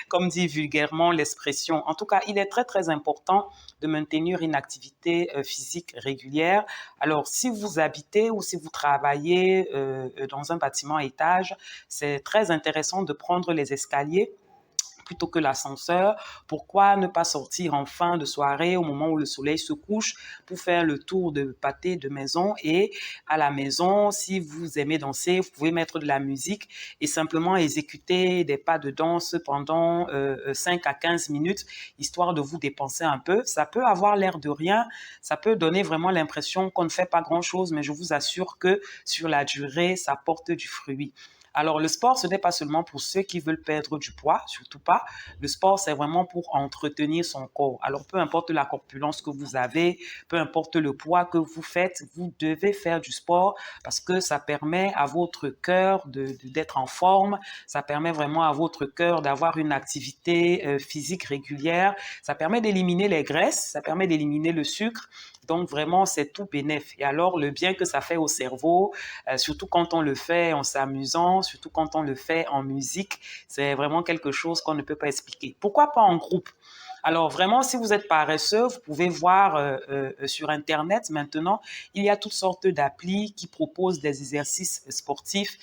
[SPEAKER 5] Comme dit vulgairement l'expression. En tout cas, il est très important de maintenir une activité physique régulière. Alors, si vous habitez ou si vous travaillez dans un bâtiment à étage, c'est très intéressant de prendre les escaliers plutôt que l'ascenseur. Pourquoi ne pas sortir en fin de soirée au moment où le soleil se couche pour faire le tour de pâté de maison? Et à la maison, si vous aimez danser, vous pouvez mettre de la musique et simplement exécuter des pas de danse pendant 5 à 15 minutes, histoire de vous dépenser un peu. Ça peut avoir l'air de rien, ça peut donner vraiment l'impression qu'on ne fait pas grand-chose, mais je vous assure que sur la durée, ça porte du fruit. Alors, le sport, ce n'est pas seulement pour ceux qui veulent perdre du poids, surtout pas. Le sport, c'est vraiment pour entretenir son corps. Alors, peu importe la corpulence que vous avez, peu importe le poids que vous faites, vous devez faire du sport parce que ça permet à votre cœur d'être en forme. Ça permet vraiment à votre cœur d'avoir une activité physique régulière. Ça permet d'éliminer les graisses, ça permet d'éliminer le sucre. Donc, vraiment, c'est tout bénef. Et alors, le bien que ça fait au cerveau, surtout quand on le fait en s'amusant, surtout quand on le fait en musique, c'est vraiment quelque chose qu'on ne peut pas expliquer. Pourquoi pas en groupe? Alors vraiment, si vous êtes paresseux, vous pouvez voir sur Internet maintenant, il y a toutes sortes d'applis qui proposent des exercices sportifs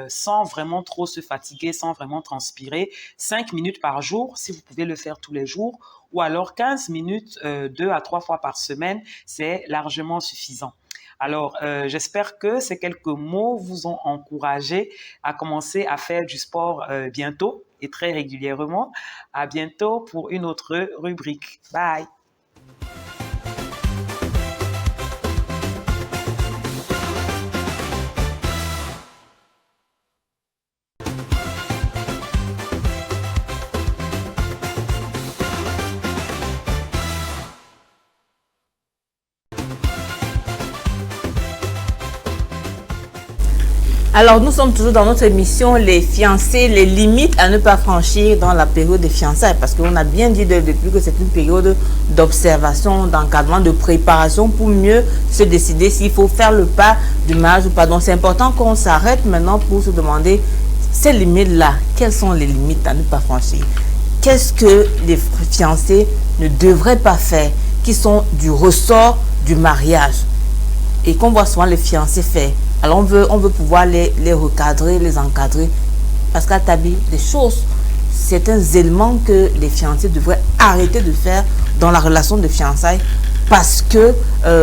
[SPEAKER 5] sans vraiment trop se fatiguer, sans vraiment transpirer. 5 minutes par jour, si vous pouvez le faire tous les jours, ou alors 15 minutes 2 à 3 fois par semaine, c'est largement suffisant. Alors, j'espère que ces quelques mots vous ont encouragé à commencer à faire du sport bientôt et très régulièrement. À bientôt pour une autre rubrique. Bye!
[SPEAKER 1] Alors, nous sommes toujours dans notre émission Les fiancés, les limites à ne pas franchir dans la période des fiançailles. Parce qu'on a bien dit depuis que c'est une période d'observation, d'encadrement, de préparation pour mieux se décider s'il faut faire le pas du mariage ou pas. Donc, c'est important qu'on s'arrête maintenant pour se demander ces limites-là. Quelles sont les limites à ne pas franchir? Qu'est-ce que les fiancés ne devraient pas faire qui sont du ressort du mariage et qu'on voit souvent les fiancés faire? Alors on veut pouvoir les recadrer, les encadrer. Parce qu'à Tabi, des choses, certains éléments que les fiancés devraient arrêter de faire dans la relation de fiançailles parce que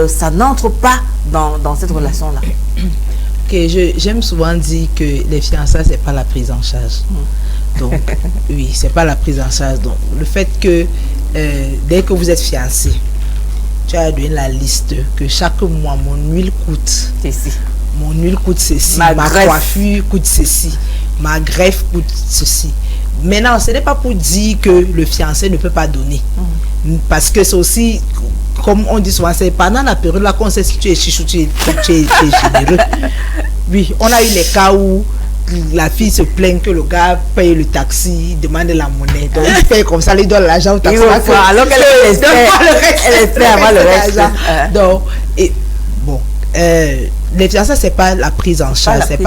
[SPEAKER 1] ça n'entre pas dans cette relation-là.
[SPEAKER 2] Okay, j'aime souvent dire que les fiançailles, c'est pas la prise en charge. Donc, oui, c'est pas la prise en charge. Donc, le fait que dès que vous êtes fiancé, tu as donné la liste que chaque mois, mon huile coûte. Mon huile coûte ceci, ma coiffure coûte ceci, ma greffe coûte ceci. Maintenant, ce n'est pas pour dire que le fiancé ne peut pas donner. Parce que c'est aussi, comme on dit souvent, c'est pendant la période là qu'on sait si tu es chichou, tu es généreux. Oui, on a eu les cas où la fille se plaint que le gars paye le taxi, demande la monnaie. Donc il paye comme ça, il donne l'argent au taxi.
[SPEAKER 1] Alors qu'elle espère avoir le reste.
[SPEAKER 2] Donc, et bon. Les fiançailles, c'est pas la prise en charge, c'est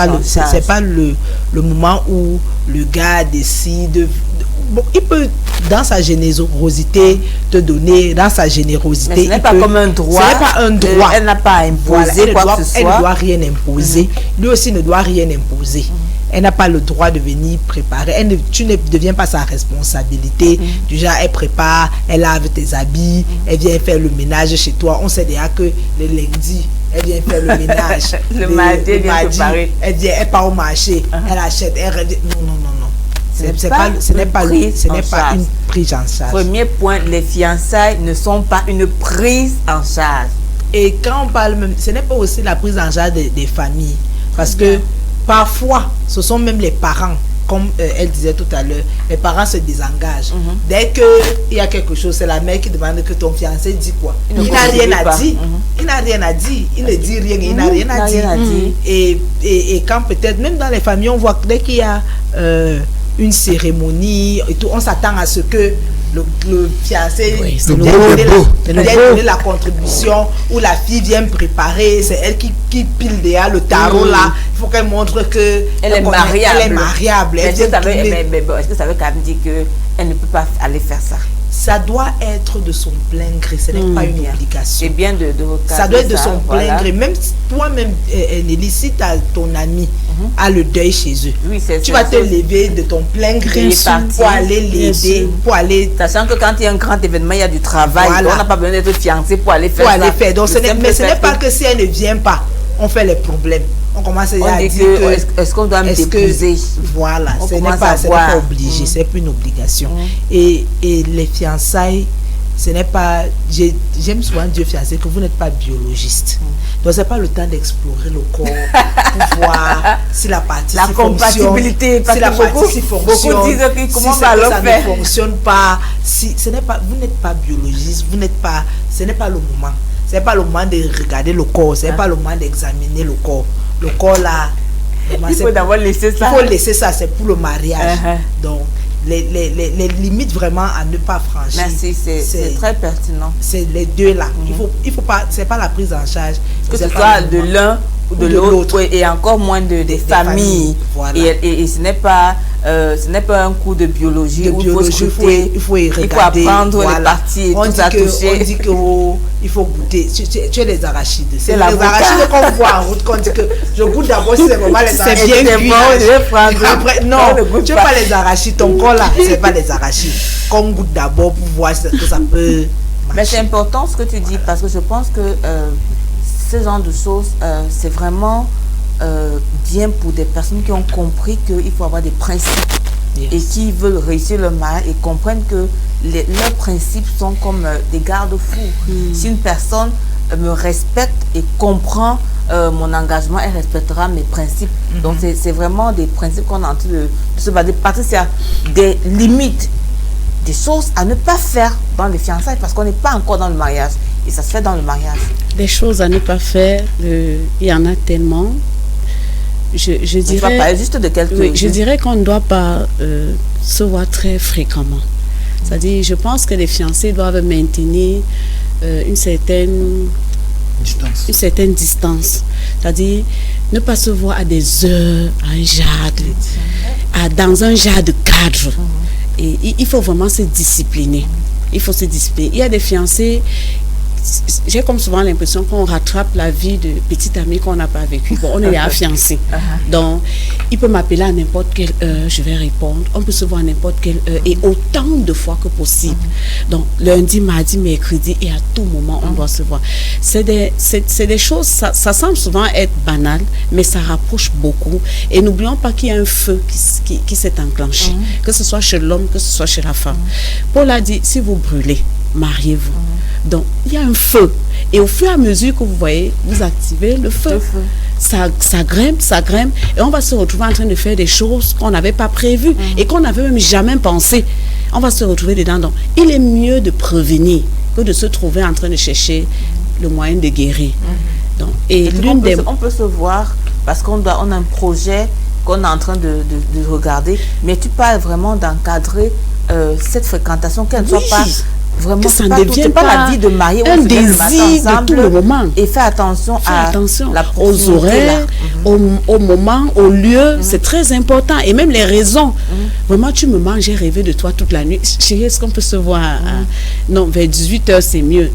[SPEAKER 2] pas le moment où le gars décide. Bon, il peut, dans sa générosité, te donner, dans sa générosité.
[SPEAKER 1] Mais ce n'est pas comme un droit.
[SPEAKER 2] Ce n'est pas un droit.
[SPEAKER 1] Elle n'a pas à imposer quoi que ce soit.
[SPEAKER 2] Elle ne doit rien imposer. Lui aussi ne doit rien imposer. Elle n'a pas le droit de venir préparer. Tu ne deviens pas sa responsabilité. Du genre, elle prépare, elle lave tes habits, elle vient faire le ménage chez toi. On sait déjà que le lundi, elle vient faire le ménage.
[SPEAKER 1] Le mardi,
[SPEAKER 2] elle vient, elle part au marché, elle achète, non. Ce n'est pas une prise en charge.
[SPEAKER 1] Premier point, les fiançailles ne sont pas une prise en charge.
[SPEAKER 2] Et quand on parle même, ce n'est pas aussi la prise en charge des familles. Parce que parfois, ce sont même les parents, comme elle disait tout à l'heure, les parents se désengagent. Dès qu'il y a quelque chose, c'est la mère qui demande que ton fiancé dit quoi. Il n'a rien à dire. Il n'a rien à dire. Il ne dit rien, il n'a rien à dire. Et quand peut-être, même dans les familles, on voit que dès qu'il y a une cérémonie et tout, on s'attend à ce que le fiancé donne la contribution, ou la fille vient préparer, c'est elle qui pile déjà le tarot là, il faut qu'elle montre que
[SPEAKER 1] elle est mariable. Est-ce que ça veut quand même dire qu'elle ne peut pas aller faire ça?
[SPEAKER 2] Ça doit être de son plein gré, ce n'est pas une obligation.
[SPEAKER 1] C'est bien de
[SPEAKER 2] ça doit être de son plein gré. Même toi-même, Nelly, si ton ami a le deuil chez eux, tu vas te lever de ton plein gré pour aller l'aider, pour aller...
[SPEAKER 1] Sachant que quand il y a un grand événement, il y a du travail, on n'a pas besoin d'être fiancé pour aller faire ça.
[SPEAKER 2] Donc, mais ce n'est pas que si elle ne vient pas, on fait les problèmes. On commence à dire
[SPEAKER 1] est-ce qu'on doit m'épouser?
[SPEAKER 2] Voilà, ce n'est pas obligé, c'est plus une obligation. Et les fiançailles, ce n'est pas... J'aime souvent dire fiancé que vous n'êtes pas biologiste. Donc, ce n'est pas le temps d'explorer le corps pour voir si la partie
[SPEAKER 1] compatibilité,
[SPEAKER 2] fonctionne. Si la partie fonctionne.
[SPEAKER 1] Beaucoup disent comment
[SPEAKER 2] si ça ne fonctionne pas. Vous n'êtes pas biologiste, ce n'est pas le moment. Ce n'est pas le moment de regarder le corps, ce n'est pas le moment d'examiner le corps. Le corps là,
[SPEAKER 1] il faut d'abord laisser ça.
[SPEAKER 2] Il faut laisser ça, c'est pour le mariage. Donc, les limites vraiment à ne pas franchir.
[SPEAKER 1] Merci, c'est très pertinent.
[SPEAKER 2] C'est les deux là. Il faut pas, c'est pas la prise en charge.
[SPEAKER 1] Que ce soit de l'un ou de l'autre, et encore moins des familles. Voilà. Et ce n'est pas un cours de biologie où il faut apprendre les parties et tout ça toucher.
[SPEAKER 2] On dit qu'il faut goûter. Tu es les arachides. C'est les arachides qu'on voit en route, qu'on dit que je goûte d'abord si c'est vraiment les arachides.
[SPEAKER 1] C'est bien cuit.
[SPEAKER 2] Après, non, tu n'es pas les arachides. Ton corps là, c'est pas les arachides. Qu'on goûte d'abord pour voir ce que ça peut marcher.
[SPEAKER 1] Mais c'est important ce que tu dis, parce que je pense que ce genre de choses, c'est vraiment bien pour des personnes qui ont compris qu'il faut avoir des principes et qui veulent réussir le mariage et comprennent que leurs principes sont comme des garde-fous. Si une personne me respecte et comprend mon engagement, elle respectera mes principes. Donc c'est vraiment des principes qu'on est en train de se baser, parce que c'est des limites, des choses à ne pas faire dans les fiançailles, parce qu'on n'est pas encore dans le mariage et ça se fait dans le mariage.
[SPEAKER 3] Des choses à ne pas faire, il y en a tellement. Je dirais
[SPEAKER 1] juste de quelques
[SPEAKER 3] je dirais qu'on ne doit pas se voir très fréquemment. C'est-à-dire, je pense que les fiancés doivent maintenir une certaine distance. C'est-à-dire, ne pas se voir à des heures, à un jardin, dans un jardin de cadre. Et il faut vraiment se discipliner. Il faut se discipliner. Il y a des fiancés, j'ai comme souvent l'impression qu'on rattrape la vie de petite amie qu'on n'a pas vécue. Bon, on est déjà fiancés. Donc, il peut m'appeler à n'importe quelle heure, je vais répondre. On peut se voir à n'importe quelle heure et autant de fois que possible. Donc, lundi, mardi, mercredi et à tout moment, on doit se voir. C'est des choses, ça semble souvent être banal, mais ça rapproche beaucoup. Et n'oublions pas qu'il y a un feu qui s'est enclenché, que ce soit chez l'homme, que ce soit chez la femme. Paul a dit, si vous brûlez, mariez-vous. Donc, il y a un feu. Et au fur et à mesure que vous voyez, vous activez le feu. Ça grimpe. Et on va se retrouver en train de faire des choses qu'on n'avait pas prévues et qu'on n'avait même jamais pensé. On va se retrouver dedans. Donc, il est mieux de prévenir que de se trouver en train de chercher le moyen de guérir. Donc,
[SPEAKER 1] on peut se voir parce qu'on a un projet qu'on est en train de regarder, mais tu parles vraiment d'encadrer cette fréquentation, qu'elle ne soit pas... Vraiment,
[SPEAKER 3] que ça ne devienne pas
[SPEAKER 1] la vie de mariée,
[SPEAKER 3] un désir de tout le moment.
[SPEAKER 1] Et faire attention
[SPEAKER 3] aux horaires, au moment, au lieu. C'est très important. Et même les raisons. Vraiment, tu me manges, j'ai rêvé de toi toute la nuit. Chérie, est-ce qu'on peut se voir non, vers 18h, c'est mieux.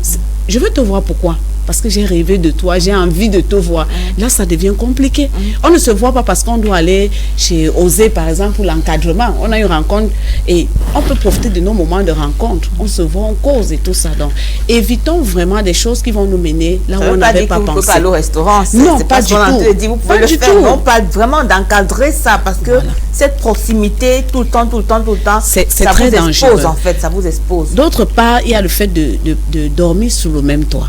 [SPEAKER 3] je veux te voir pourquoi? Parce que j'ai rêvé de toi, j'ai envie de te voir. Là, ça devient compliqué. On ne se voit pas parce qu'on doit aller chez Osé, par exemple, pour l'encadrement. On a une rencontre et on peut profiter de nos moments de rencontre. On se voit, on cause et tout ça. Donc, évitons vraiment des choses qui vont nous mener là où on n'avait pas pensé.
[SPEAKER 1] Vous ne pouvez pas aller au restaurant.
[SPEAKER 3] Non, pas du tout.
[SPEAKER 1] Vous pouvez le faire. Non, pas vraiment d'encadrer ça parce que cette proximité, tout le temps,
[SPEAKER 3] c'est très dangereux.
[SPEAKER 1] En fait, ça vous expose.
[SPEAKER 3] D'autre part, il y a le fait de dormir sous le même toit.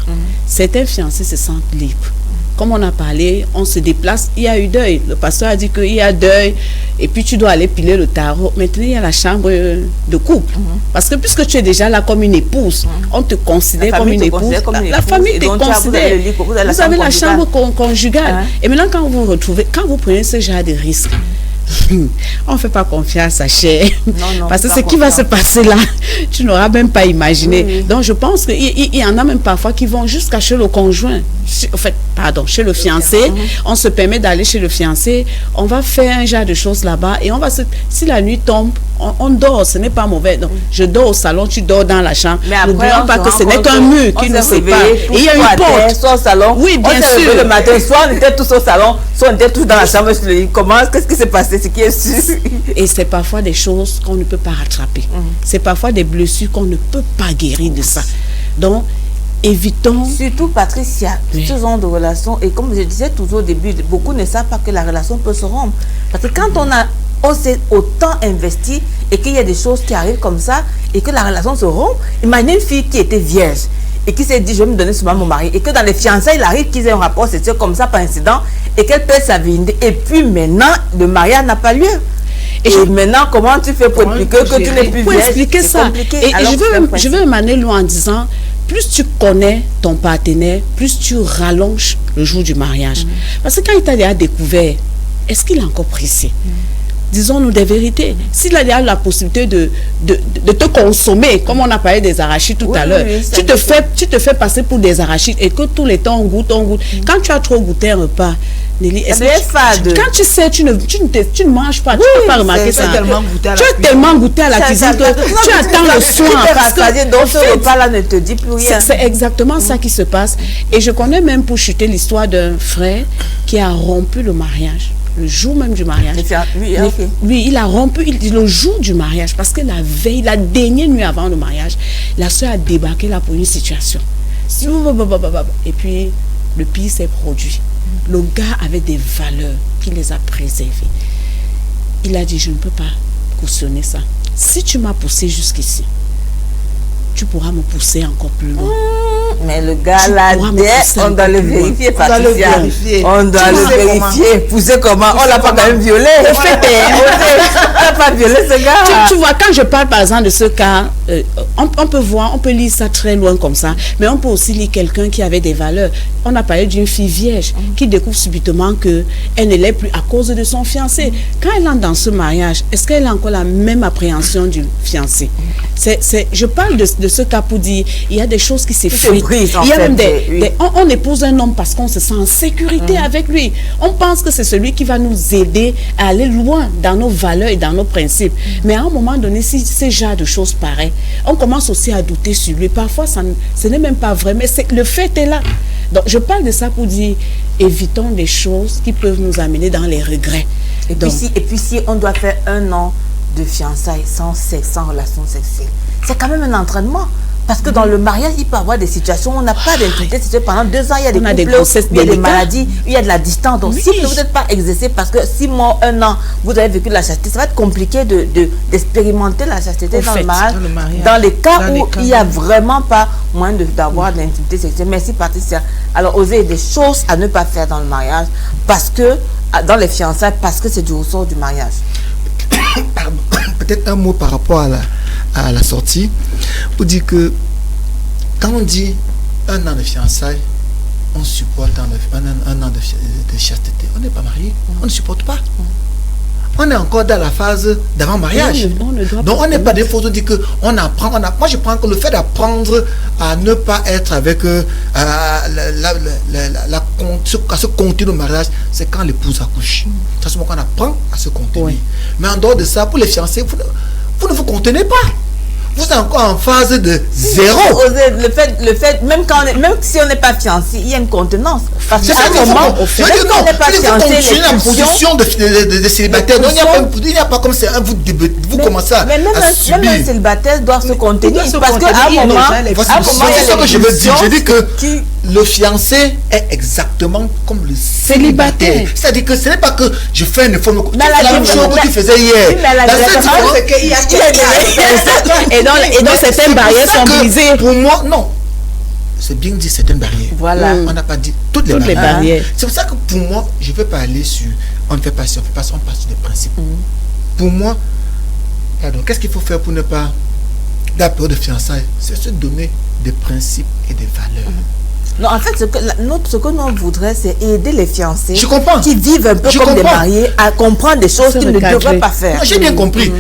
[SPEAKER 3] Certains fiancés se sentent libres. Comme on a parlé, on se déplace, il y a eu deuil. Le pasteur a dit qu'il y a deuil et puis tu dois aller piler le tarot. Maintenant, il y a la chambre de couple. Parce que puisque tu es déjà là comme une épouse, on te considère comme une épouse. La famille te considère. Vous avez la chambre conjugale. Et maintenant, quand vous retrouvez, quand vous prenez ce genre de risque, on ne fait pas confiance à chair. Parce que ce qui va se passer là, tu n'auras même pas imaginé. Donc je pense qu'il y en a même parfois qui vont jusqu'à chez le conjoint. Chez le fiancé. On se permet d'aller chez le fiancé. On va faire un genre de choses là-bas. Et si la nuit tombe, on dort. Ce n'est pas mauvais. Donc je dors au salon, tu dors dans la chambre. N'oublions pas que ce n'est qu'un mur qui nous sépare. Et il y a une porte.
[SPEAKER 1] Soit au salon.
[SPEAKER 3] Oui, bien sûr.
[SPEAKER 1] Le matin, soit on était tous au salon, soit on était tous dans la chambre. Qu'est-ce qui s'est passé? Ce qui est sûr.
[SPEAKER 3] Et c'est parfois des choses qu'on ne peut pas rattraper. C'est parfois des blessures qu'on ne peut pas guérir de ça. Donc, évitons...
[SPEAKER 1] Surtout, Patricia, ce genre de relation, et comme je disais toujours au début, beaucoup ne savent pas que la relation peut se rompre. Parce que quand on s'est autant investi et qu'il y a des choses qui arrivent comme ça et que la relation se rompt, imaginez une fille qui était vierge et qui s'est dit je vais me donner souvent à mon mari et que dans les fiançailles il arrive qu'ils aient un rapport sexuel comme ça par incident et qu'elle perd sa virginité et puis maintenant le mariage n'a pas lieu. Et maintenant comment tu fais pour expliquer que tu n'es plus vierge?
[SPEAKER 3] Pour expliquer ça. Et je veux m'amener loin en disant plus tu connais ton partenaire, plus tu rallonges le jour du mariage. Parce que quand il t'a déjà découvert, est-ce qu'il est encore pressé? Disons-nous des vérités. S'il a la possibilité de te consommer, comme on a parlé des arachides tout à l'heure, tu te fais passer pour des arachides et que tous les temps on goûte. Quand tu as trop goûté un repas, Nelly, quand tu sais, tu ne manges pas, tu ne peux pas remarquer ça. Tu as tellement goûté à la cuisine que tu attends le soir.
[SPEAKER 1] Donc ce repas-là ne te dit plus rien.
[SPEAKER 3] C'est exactement ça qui se passe. Et je connais même pour chuter l'histoire d'un frère qui a rompu le mariage. Le jour même du mariage. Lui, il a rompu le jour du mariage parce que la veille, la dernière nuit avant le mariage, la soeur a débarqué là pour une situation. Et puis, le pire s'est produit. Le gars avait des valeurs qui les a préservées. Il a dit, je ne peux pas cautionner ça. Si tu m'as poussé jusqu'ici, tu pourras me pousser encore plus loin.
[SPEAKER 1] Mais le gars là, on doit le vérifier, Patricia. On doit le vérifier. Pousser comment? On l'a pas quand même violé. On l'a pas violé ce gars.
[SPEAKER 3] Tu vois, quand je parle par exemple de ce cas, on peut voir, on peut lire ça très loin comme ça, mais on peut aussi lire quelqu'un qui avait des valeurs. On a parlé d'une fille vierge qui découvre subitement qu'elle ne l'est plus à cause de son fiancé. Quand elle entre dans ce mariage, est-ce qu'elle a encore la même appréhension du fiancé? Je parle de ce cas pour dire, il y a des choses qui s'effritent. Il y a même on épouse un homme parce qu'on se sent en sécurité avec lui. On pense que c'est celui qui va nous aider à aller loin dans nos valeurs et dans nos principes. Mais à un moment donné, si ce genre de choses paraît, on commence aussi à douter sur lui. Parfois, ce n'est même pas vrai, mais le fait est là. Donc, je parle de ça pour dire, évitons des choses qui peuvent nous amener dans les regrets.
[SPEAKER 1] Et puis si on doit faire 1 an de fiançailles sans sexe, sans relation sexuelle, c'est quand même un entraînement. Parce que dans le mariage, il peut y avoir des situations où on n'a pas d'intimité sexuelle. Pendant 2 ans, il y a des couples, il y a des maladies, il y a de la distance. Donc, si vous n'êtes pas exercé, parce que 6 mois, 1 an, vous avez vécu la chasteté, ça va être compliqué d'expérimenter la chasteté dans le mariage. Dans les cas où il n'y a vraiment pas moyen d'avoir de l'intimité sexuelle. Merci Patricia. Alors, osez des choses à ne pas faire dans le mariage, parce que, dans les fiançailles, parce que c'est du ressort du mariage.
[SPEAKER 4] Peut-être un mot par rapport à la sortie, pour dire que quand on dit 1 an de fiançailles, on supporte un an de chasteté. On n'est pas marié, on ne supporte pas. On est encore dans la phase d'avant-mariage. Donc on n'est pas des fausses, on dit qu'on apprend. Moi je prends que le fait d'apprendre à ne pas être avec à se contenir au mariage, c'est quand l'épouse accouche. C'est ce qu'on apprend à se contenir. Mais en dehors de ça, pour les fiancés, vous ne vous contenez pas. vous êtes encore en phase de zéro.
[SPEAKER 1] Le fait, même si on n'est pas fiancé, il y a une contenance. Parce qu'à un moment,
[SPEAKER 4] on n'est pas fiancé, la position de célibataire. Non, il n'y a pas comme ça. Vous commencez à subir.
[SPEAKER 1] Même un célibataire doit se contenir. Parce qu'à un moment,
[SPEAKER 4] c'est ça que je veux dire. Je dis que le fiancé est exactement comme le célibataire. C'est-à-dire que ce n'est pas que je fais une forme. C'est la même chose que tu faisais hier.
[SPEAKER 2] Et donc certaines barrières sont brisées.
[SPEAKER 4] Pour moi, non. C'est bien dit certaines barrières.
[SPEAKER 1] Voilà.
[SPEAKER 4] On n'a pas dit toutes les barrières. C'est pour ça que pour moi, je ne veux pas aller sur on ne fait pas ça, on ne fait pas ça, on passe sur des principes. Pour moi, qu'est-ce qu'il faut faire pour ne pas la période de fiançailles? C'est se donner des principes et des valeurs.
[SPEAKER 1] Non, en fait, ce que nous voudrait, c'est aider les fiancés
[SPEAKER 4] qui
[SPEAKER 1] vivent un peu comme des mariés à comprendre des choses qu'ils ne devraient pas faire.
[SPEAKER 4] J'ai bien compris.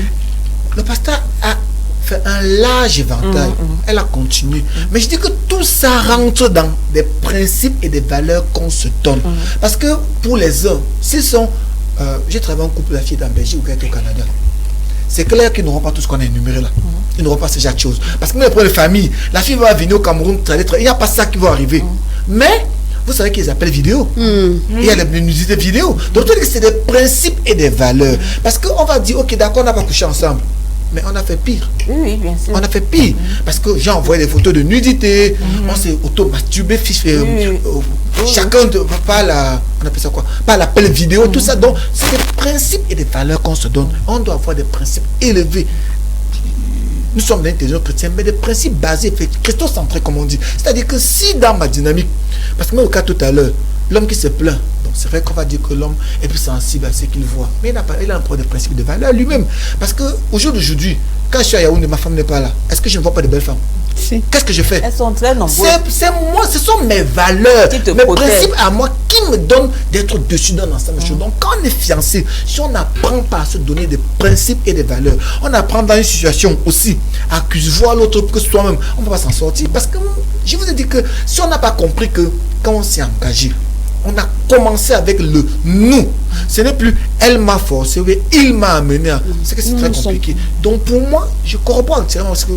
[SPEAKER 4] Le pasteur a fait un large éventail. Elle a continué. Mais je dis que tout ça rentre dans des principes et des valeurs qu'on se donne. Parce que pour les hommes, s'ils sont... j'ai travaillé en couple, la fille en Belgique ou au Canada. C'est clair qu'ils n'auront pas tout ce qu'on a énuméré là. Ils n'auront pas ce genre de choses. Parce que même pour les familles, la fille va venir au Cameroun, il n'y a pas ça qui va arriver. Mais, vous savez qu'ils appellent vidéo. Il y a les nudités vidéo. Donc, c'est des principes et des valeurs. Parce qu'on va dire, ok, d'accord, on n'a pas couché ensemble. Mais on a fait pire.
[SPEAKER 1] Oui, bien sûr.
[SPEAKER 4] On a fait pire. Parce que j'ai envoyé des photos de nudité. On s'est auto-masturbé. Chacun pas la... On appelle ça quoi? Pas l'appel vidéo, tout ça. Donc, c'est des principes et des valeurs qu'on se donne. On doit avoir des principes élevés. Nous sommes dans l'intelligence chrétienne, mais des principes basés, christocentrés, comme on dit. C'est-à-dire que si dans ma dynamique, parce que même au cas tout à l'heure, l'homme qui se plaint, donc c'est vrai qu'on va dire que l'homme est plus sensible à ce qu'il voit, mais il a un problème de principe de valeur lui-même. Parce qu'au jour d'aujourd'hui, quand je suis à Yaoundé, ma femme n'est pas là. Est-ce que je ne vois pas de belles femmes? Qu'est-ce que je fais?
[SPEAKER 1] Elles sont très nombreuses.
[SPEAKER 4] C'est moi, ce sont mes valeurs, mes principes à moi qui me donnent d'être au-dessus d'un ensemble de choses. Donc quand on est fiancé, si on n'apprend pas à se donner des principes et des valeurs, on apprend dans une situation aussi à voir l'autre que soi-même, on ne va pas s'en sortir. Parce que je vous ai dit que si on n'a pas compris que quand on s'est engagé, on a commencé avec le nous. Ce n'est plus elle m'a forcé, mais il m'a amené. C'est que c'est très compliqué. Donc pour moi, je corrobore entièrement parce que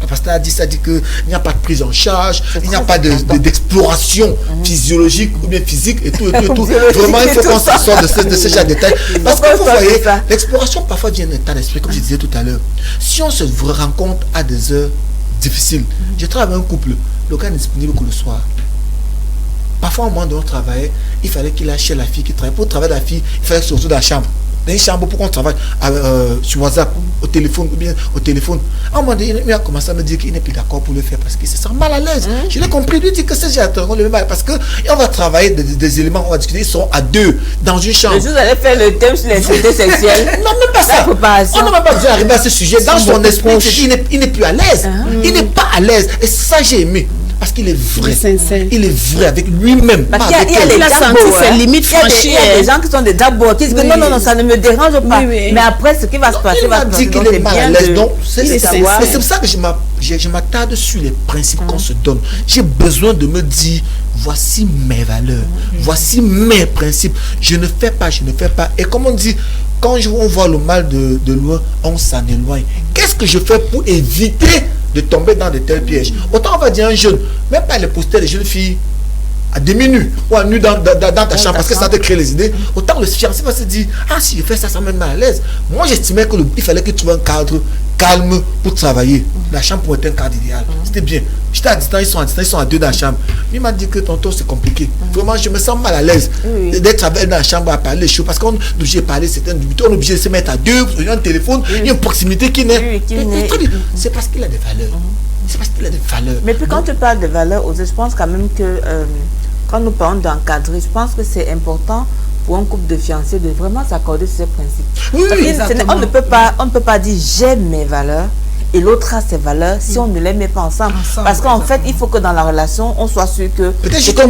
[SPEAKER 4] le pasteur a dit ça, dit qu'il n'y a pas de prise en charge, il n'y a pas d'exploration physiologique ou bien physique et tout. Vraiment, il faut qu'on s'en sorte de ce genre de détails. Parce que vous voyez, l'exploration parfois vient d'un état d'esprit, comme je disais tout à l'heure. Si on se rencontre à des heures difficiles, je travaille avec un couple, le gars n'est disponible que le soir. Parfois, au moment où on travaillait, il fallait qu'il lâche la fille qui travaille. Pour travailler la fille, il fallait qu'il se retrouve dans la chambre. Dans une chambre pour qu'on travaille sur WhatsApp, au téléphone, ou bien au téléphone. À un moment donné, il a commencé à me dire qu'il n'est plus d'accord pour le faire parce qu'il se sent mal à l'aise. Je l'ai compris, lui dit que c'est le mal parce qu'on va travailler des éléments, on va discuter, ils seront à deux dans une chambre.
[SPEAKER 1] Vous allez faire le thème sur l'intimité sexuelle.
[SPEAKER 4] Non, même pas ça. On n'a même pas besoin d'arriver à ce sujet. Dans son esprit, il n'est plus à l'aise. Il n'est pas à l'aise. Et ça, j'ai aimé. Parce qu'il est vrai. Il est vrai avec lui-même.
[SPEAKER 1] Parce qu'il a senti ses limites franchies. Il y a des gens qui sont des dabos qui disent que non, ça ne me dérange pas. Mais après, ce qui va se passer,
[SPEAKER 4] va se passer. Il m'a dit qu'il est mal à l'aise. Donc, c'est pour ça que je m'attarde sur les principes qu'on se donne. J'ai besoin de me dire, voici mes valeurs. Voici mes principes. Je ne fais pas. Et comme on dit, quand on voit le mal de loin, on s'en éloigne. Qu'est-ce que je fais pour éviter de tomber dans de tels pièges? Autant on va dire un jeune, même pas les poster des jeunes filles à demi-nu ou à nu dans ta chambre parce que ça te crée les idées. Autant le fiancé va se dire, ah si je fais ça, ça me met mal à l'aise. Moi j'estimais qu'il fallait qu'il trouve un cadre calme pour travailler. La chambre pour être un cadre idéal. C'était bien. J'étais à distance, ils sont à deux dans la chambre. Il m'a dit que tonton c'est compliqué. Vraiment je me sens mal à l'aise d'être avec dans la chambre à parler chaud parce qu'on est obligé de parler certaines minutes, on est obligé de se mettre à deux, il y a un téléphone, il y a une proximité qui naît. C'est parce qu'il a des valeurs. C'est parce qu'il a des valeurs.
[SPEAKER 1] Mais puis quand tu parles de valeurs, je pense quand même que quand nous parlons d'encadrer, je pense que c'est important pour un couple de fiancés de vraiment s'accorder sur ces principes. On ne peut pas dire j'ai mes valeurs et l'autre a ses valeurs si on ne les met pas ensemble. Parce qu'en fait, il faut que dans la relation, on soit sûr que ce que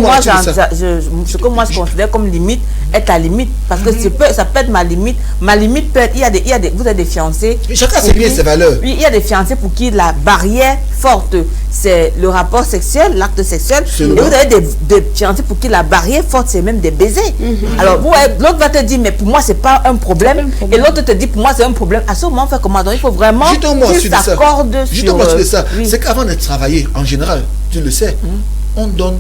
[SPEAKER 1] moi je considère comme limite est ta limite. Parce que ça peut être ma limite. Ma limite peut être, vous avez des fiancés.
[SPEAKER 4] Chacun sait bien ses valeurs.
[SPEAKER 1] Oui, il y a des fiancés pour qui la barrière forte, c'est le rapport sexuel, l'acte sexuel. Absolument. Et vous avez des fiancés pour qui la barrière forte, c'est même des baisers. Alors, l'autre va te dire, mais pour moi, c'est pas un problème. Et l'autre te dit, pour moi, c'est un problème. À ce moment, on fait comment? Donc, il faut vraiment s'accorder s'accorde sur...
[SPEAKER 4] Justement, tu ça. Oui. C'est qu'avant de travailler, en général, tu le sais, on donne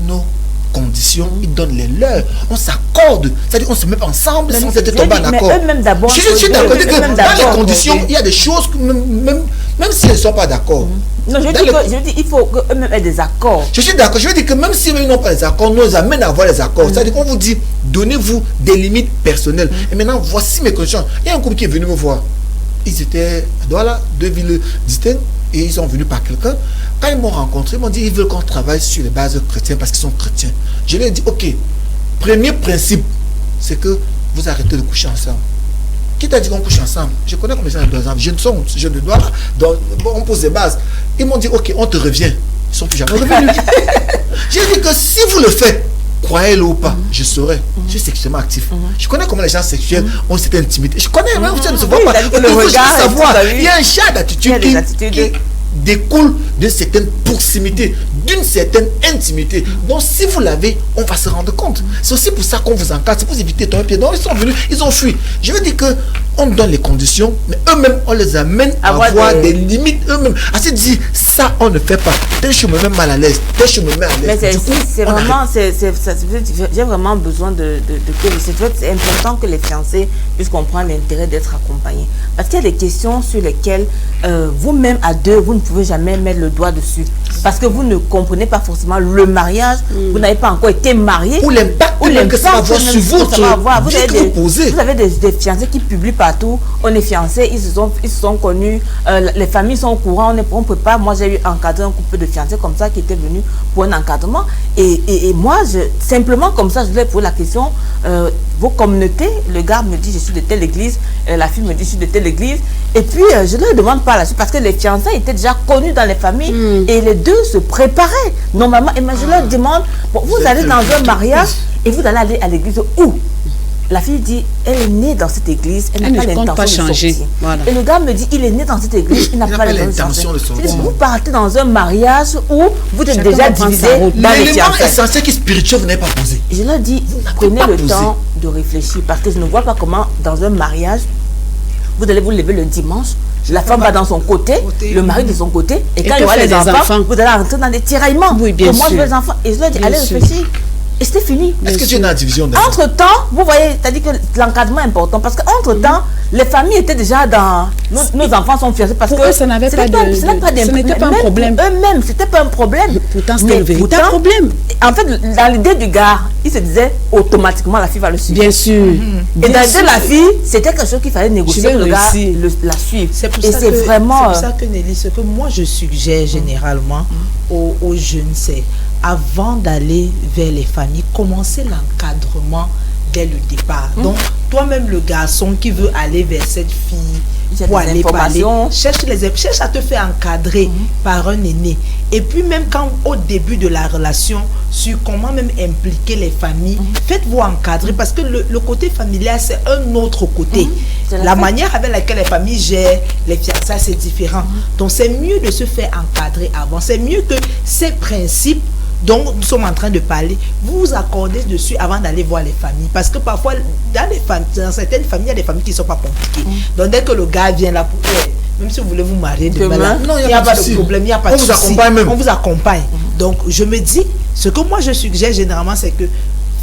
[SPEAKER 4] nos conditions, ils donnent les leurs, on s'accorde, c'est-à-dire on se met ensemble sans être tombé en accord.
[SPEAKER 1] Eux-mêmes d'abord.
[SPEAKER 4] Je suis d'accord que dans les conditions, il y a des choses que même s'ils ne sont pas d'accord.
[SPEAKER 1] Non, je dis il faut qu'eux-mêmes aient des accords.
[SPEAKER 4] Je suis d'accord, je veux dire que même si eux n'ont pas les accords, nous amène à avoir les accords. C'est-à-dire qu'on vous dit, donnez-vous des limites personnelles. Et maintenant, voici mes conditions. Il y a un couple qui est venu me voir. Ils étaient à Douala, 2 villes distinctes, et ils sont venus par quelqu'un. Quand ils m'ont rencontré, ils m'ont dit ils veulent qu'on travaille sur les bases chrétiennes parce qu'ils sont chrétiens. Je leur ai dit, ok, premier principe, c'est que vous arrêtez de coucher ensemble. Qui t'a dit qu'on couche ensemble? Je connais combien de gens, je ne dois pas, on pose des bases. Ils m'ont dit, ok, on te revient. Ils sont plus jamais revenus. J'ai dit que si vous le faites, croyez-le ou pas, je saurais. Je suis sexuellement actif. Je connais comment les gens sexuels ont cette intimité. Je connais, même vous ne se voit pas.
[SPEAKER 1] Il faut
[SPEAKER 4] savoir. Il y a un chat d'attitude qui découle d'une certaine proximité, d'une certaine intimité. Donc si vous l'avez, on va se rendre compte. C'est aussi pour ça qu'on vous encadre, c'est pour éviter ton pied. Donc ils sont venus, ils ont fui. Je veux dire que on donne les conditions, mais eux-mêmes, on les amène à avoir des limites eux-mêmes. À se dire, ça, on ne fait pas. Tel je me mets mal à l'aise, tel je me mets à l'aise.
[SPEAKER 1] Mais c'est vraiment, j'ai vraiment besoin de c'est important que les fiancés puissent comprendre l'intérêt d'être accompagnés. Parce qu'il y a des questions sur lesquelles vous-même à deux, vous ne pouvez jamais mettre le doigt dessus. Parce que vous ne comprenez pas forcément le mariage, vous n'avez pas encore été marié.
[SPEAKER 4] Ou l'impact que ça va avoir sur votre vie que vous posez.
[SPEAKER 1] Vous avez des fiancés qui publient partout, on est fiancés, ils se sont connus, les familles sont au courant, on ne peut pas. Moi, j'ai eu encadré un couple de fiancés comme ça qui était venu pour un encadrement. Et moi, simplement comme ça, je voulais poser la question, vos communautés, le gars me dit je suis de telle église, la fille me dit je suis de telle église, et puis je ne leur demande pas là-dessus parce que les fiancés étaient déjà connus dans les familles et les deux se préparaient normalement. Et moi, je leur demande, bon, vous allez dans un mariage et vous allez aller à l'église où? La fille dit, elle est née dans cette église, elle n'a pas l'intention de sortir. Voilà. Et le gars me dit, il est né dans cette église, il n'a pas l'intention de sortir. Vous partez dans un mariage où vous êtes déjà divisé dans les
[SPEAKER 4] l'élément essentiel qui est spirituel, vous n'avez pas posé.
[SPEAKER 1] Je leur dis, prenez le temps de réfléchir parce que je ne vois pas comment dans un mariage, vous allez vous lever le dimanche, la femme va dans son côté, le mari de son côté, et quand il y aura les enfants, vous allez rentrer dans des tiraillements.
[SPEAKER 3] Oui, bien sûr.
[SPEAKER 1] Moi, je veux les enfants. Et je leur dis, allez réfléchir. Et c'était fini.
[SPEAKER 4] Est-ce que tu es dans la division?
[SPEAKER 1] Entre-temps, vous voyez, c'est-à-dire que l'encadrement est important parce qu'entre-temps, les familles étaient déjà dans... Nos enfants sont fiancés parce que...
[SPEAKER 3] ça n'avait pas de... Ce n'était pas un problème.
[SPEAKER 1] Eux-mêmes, c'était pas un problème.
[SPEAKER 3] Pourtant, c'était le véritable problème.
[SPEAKER 1] En fait, dans l'idée du gars, il se disait automatiquement la fille va le suivre.
[SPEAKER 3] Bien sûr.
[SPEAKER 1] Et dans l'idée de la fille, c'était quelque chose qu'il fallait négocier que le gars la suive.
[SPEAKER 2] C'est pour ça que Nelly, ce que moi je suggère généralement aux jeunes, c'est avant d'aller vers les familles, commencer l'encadrement dès le départ. Donc, toi-même, le garçon qui veut aller vers cette fille, pour aller parler, cherche à te faire encadrer par un aîné. Et puis, même quand au début de la relation, sur comment même impliquer les familles, faites-vous encadrer parce que le côté familial, c'est un autre côté. La manière avec laquelle les familles gèrent les fiançailles, c'est différent. Donc, c'est mieux de se faire encadrer avant. C'est mieux que ces principes dont nous sommes en train de parler, vous vous accordez dessus avant d'aller voir les familles. Parce que parfois, dans certaines familles, il y a des familles qui ne sont pas compliquées. Donc, dès que le gars vient là pour... Même si vous voulez vous marier demain, là, il n'y a pas de problème, il n'y a pas de souci.
[SPEAKER 4] On vous accompagne même.
[SPEAKER 2] On vous accompagne. Donc, je me dis, ce que moi je suggère généralement, c'est que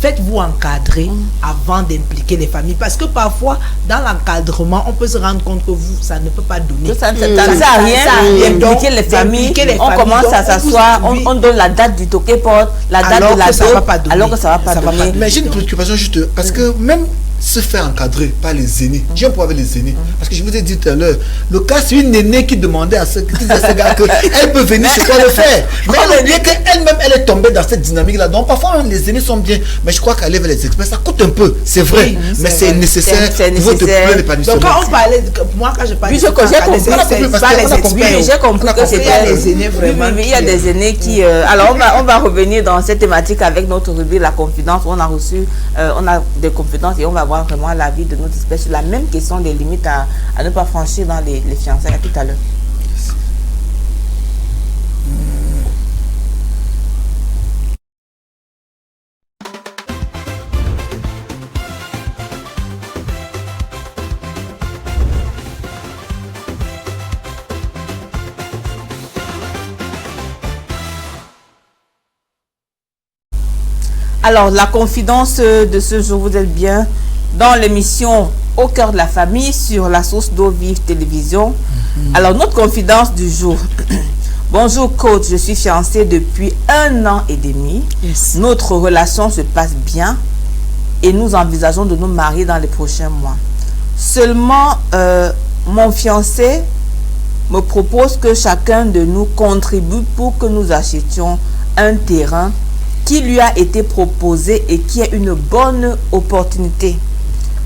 [SPEAKER 2] faites-vous encadrer avant d'impliquer les familles. Parce que parfois, dans l'encadrement, on peut se rendre compte que ça ne peut pas donner.
[SPEAKER 1] Ça ne sert à rien d'impliquer les familles. On commence à s'asseoir, on donne la date du toqué porte, la date de la dot, alors que ça ne va pas donner.
[SPEAKER 4] Mais j'ai une préoccupation juste, parce que même se faire encadrer par les aînés. J'ai un problème avec les aînés. Parce que je vous ai dit tout à l'heure, le cas, c'est une aînée qui demandait à ce gars qu'elle peut venir chez toi le faire. Mais elle a oublié qu'elle-même, elle est tombée dans cette dynamique-là. Donc parfois, les aînés sont bien. Mais je crois qu'aller vers les experts, ça coûte un peu. C'est vrai. Mais c'est nécessaire pour votre plein épanouissement.
[SPEAKER 2] Donc quand on parlait, moi quand je parlais de
[SPEAKER 1] j'ai compris que c'était les aînés vraiment. Il y a des aînés qui... Alors on va revenir dans cette thématique avec notre rubrique La Confidence. On a reçu, on a des confidences et on va voir vraiment l'avis de notre espèce sur la même question des limites à ne pas franchir dans les fiançailles. À tout à l'heure. Alors, la confidence de ce jour, vous êtes bien dans l'émission Au cœur de la famille sur la source d'eau vive télévision. Alors, notre confidence du jour. Bonjour coach, je suis fiancée depuis 1 an et demi. Notre relation se passe bien et nous envisageons de nous marier dans les prochains mois. Seulement, mon fiancé me propose que chacun de nous contribue pour que nous achetions un terrain qui lui a été proposé et qui est une bonne opportunité.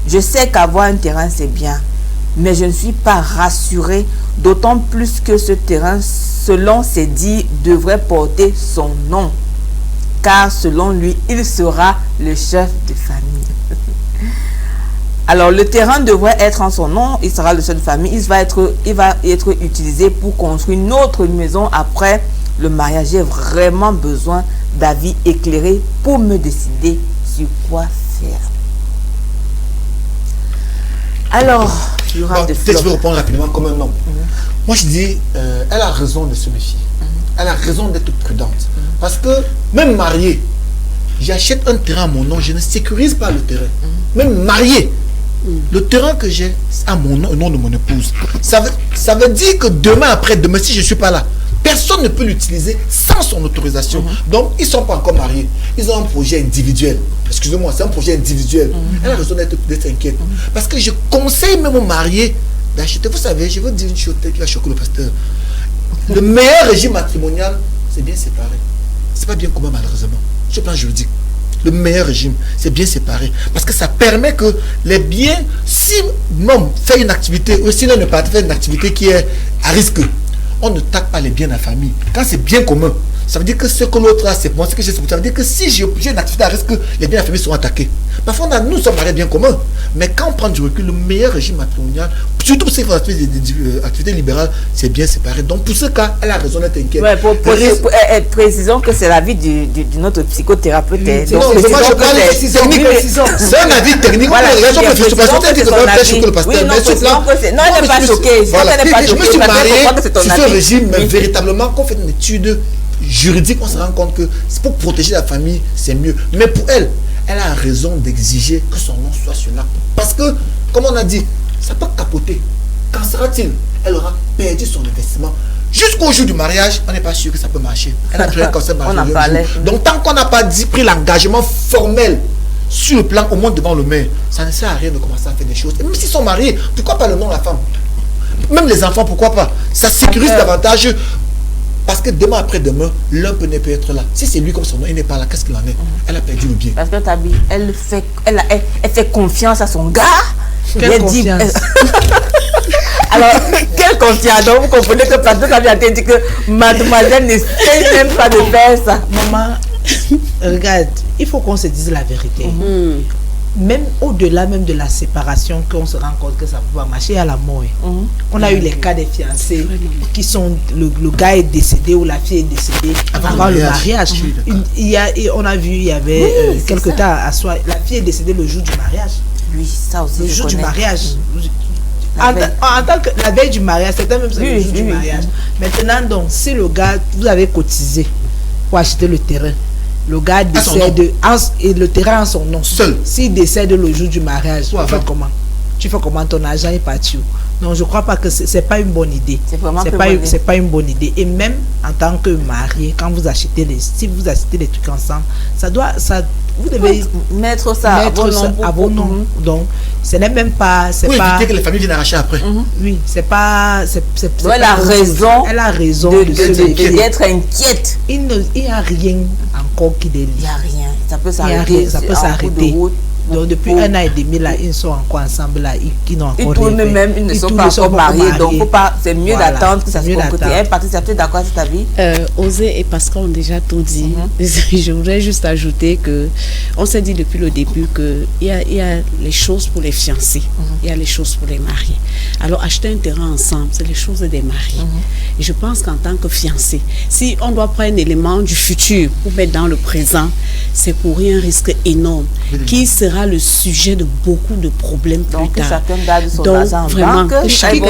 [SPEAKER 1] Je sais qu'avoir un terrain, c'est bien, mais je ne suis pas rassurée, d'autant plus que ce terrain, selon ses dits, devrait porter son nom, car selon lui, il sera le chef de famille. Alors, le terrain devrait être en son nom, il sera le chef de famille, il va être utilisé pour construire une autre maison après le mariage. J'ai vraiment besoin d'avis éclairés pour me décider sur quoi faire. Alors, il y aura des
[SPEAKER 4] peut-être je vais répondre rapidement comme un homme. Moi, je dis, elle a raison de se méfier. Elle a raison d'être prudente. Parce que, même mariée, j'achète un terrain à mon nom, je ne sécurise pas le terrain. Même mariée, le terrain que j'ai à mon nom, au nom de mon épouse, ça veut dire que demain, après-demain, si je ne suis pas là, personne ne peut l'utiliser sans son autorisation. Donc, ils ne sont pas encore mariés. Ils ont un projet individuel. Excusez-moi, c'est un projet individuel. Elle a raison d'être inquiète. Parce que je conseille même aux mariés d'acheter. Vous savez, je veux dire une chose qui va choquer le pasteur. Le meilleur régime matrimonial, c'est bien séparé. C'est pas bien commun, malheureusement. Sur le plan juridique. Le meilleur régime, c'est bien séparé. Parce que ça permet que les biens, si l'homme fait une activité, ou si l'on ne pas fait une activité qui est à risque, on ne tape pas les biens de la famille. Quand c'est bien commun, ça veut dire que ce que l'autre a, c'est moi, ce que j'ai, ça veut dire que si j'ai une activité à risque, les biens de la famille seront attaqués. Parfois, nous sommes mariés bien communs. Mais quand on prend du recul, le meilleur régime matrimonial, surtout pour ces activités libérales, c'est bien séparé. Donc, pour ce cas, elle a raison d'être inquiète.
[SPEAKER 1] Ouais, précisons que c'est l'avis de notre psychothérapeute.
[SPEAKER 4] Non, moi, je parle de c'est un avis technique.
[SPEAKER 1] Voilà,
[SPEAKER 4] non,
[SPEAKER 1] elle n'est pas choquée.
[SPEAKER 4] Je me suis marié sur ce régime, mais véritablement, quand on fait une étude juridique, on se rend compte que c'est pour protéger la famille, c'est mieux. Mais pour elle, elle a raison d'exiger que son nom soit sur l'acte. Parce que, comme on a dit, ça peut capoter. Qu'en sera-t-il? Elle aura perdu son investissement. Jusqu'au jour du mariage, on n'est pas sûr que ça peut marcher. Elle a créé un concept mariage. Donc, tant qu'on n'a pas pris l'engagement formel sur le plan, au moins devant le maire, ça ne sert à rien de commencer à faire des choses. Et même s'ils sont mariés, pourquoi pas le nom de la femme? Même les enfants, pourquoi pas? Ça sécurise davantage. Parce que demain après-demain, l'un peut ne pas être là. Si c'est lui comme son nom, il n'est pas là, qu'est-ce qu'il en est? Elle a perdu le bien.
[SPEAKER 1] Parce que Tabi, elle fait confiance à son gars.
[SPEAKER 2] Quelle confiance?
[SPEAKER 1] Alors, quelle confiance? Donc, vous comprenez que Pasteur Tabi a dit que mademoiselle n'essaie même pas de faire ça.
[SPEAKER 2] Maman, regarde, il faut qu'on se dise la vérité. Même au-delà même de la séparation, qu'on se rend compte que ça peut pas marcher à la mort. On a eu les cas des fiancés qui sont, le gars est décédé ou la fille est décédée avant le mariage. On a vu, il y avait quelque temps à soi, la fille est décédée le jour du mariage.
[SPEAKER 1] Oui, ça aussi.
[SPEAKER 2] Le jour du mariage. En tant que la veille du mariage, c'était même le jour du mariage. Maintenant, donc, si le gars, vous avez cotisé pour acheter le terrain, le gars décède et le terrain en son nom.
[SPEAKER 4] Seul.
[SPEAKER 2] S'il décède le jour du mariage, tu fais comment? Tu fais comment? Ton argent est parti où? Non, je crois pas que c'est pas une bonne idée. C'est pas une bonne idée. Et même en tant que marié, quand vous achetez si vous achetez les trucs ensemble, vous devez
[SPEAKER 1] mettre ça
[SPEAKER 2] à vos noms. Donc, ce n'est même pas.
[SPEAKER 4] Oui, éviter que les familles viennent arracher après.
[SPEAKER 2] Oui, c'est pas.
[SPEAKER 1] Elle a raison
[SPEAKER 2] d'être
[SPEAKER 1] inquiète.
[SPEAKER 2] Il n'y a rien encore qui délie.
[SPEAKER 1] Il n'y a rien. Ça peut s'arrêter.
[SPEAKER 2] Donc depuis 1 an et demi là, ils sont encore ensemble là, ils n'ont encore
[SPEAKER 1] rien. Ils ne sont pas encore mariés, donc c'est mieux d'attendre que ça se concrétise. Tu es d'accord avec ta vie?
[SPEAKER 3] Oser et Pascal ont déjà tout dit. Je voudrais juste ajouter que on s'est dit depuis le début que il y a les choses pour les fiancés, il y a les choses pour les mariés. Alors acheter un terrain ensemble, c'est les choses des mariés. Et je pense qu'en tant que fiancé, si on doit prendre un élément du futur pour mettre dans le présent, c'est courir un risque énorme qui sera le sujet de beaucoup de problèmes plus tard.
[SPEAKER 1] Chacun garde son argent.
[SPEAKER 3] Vraiment, s'il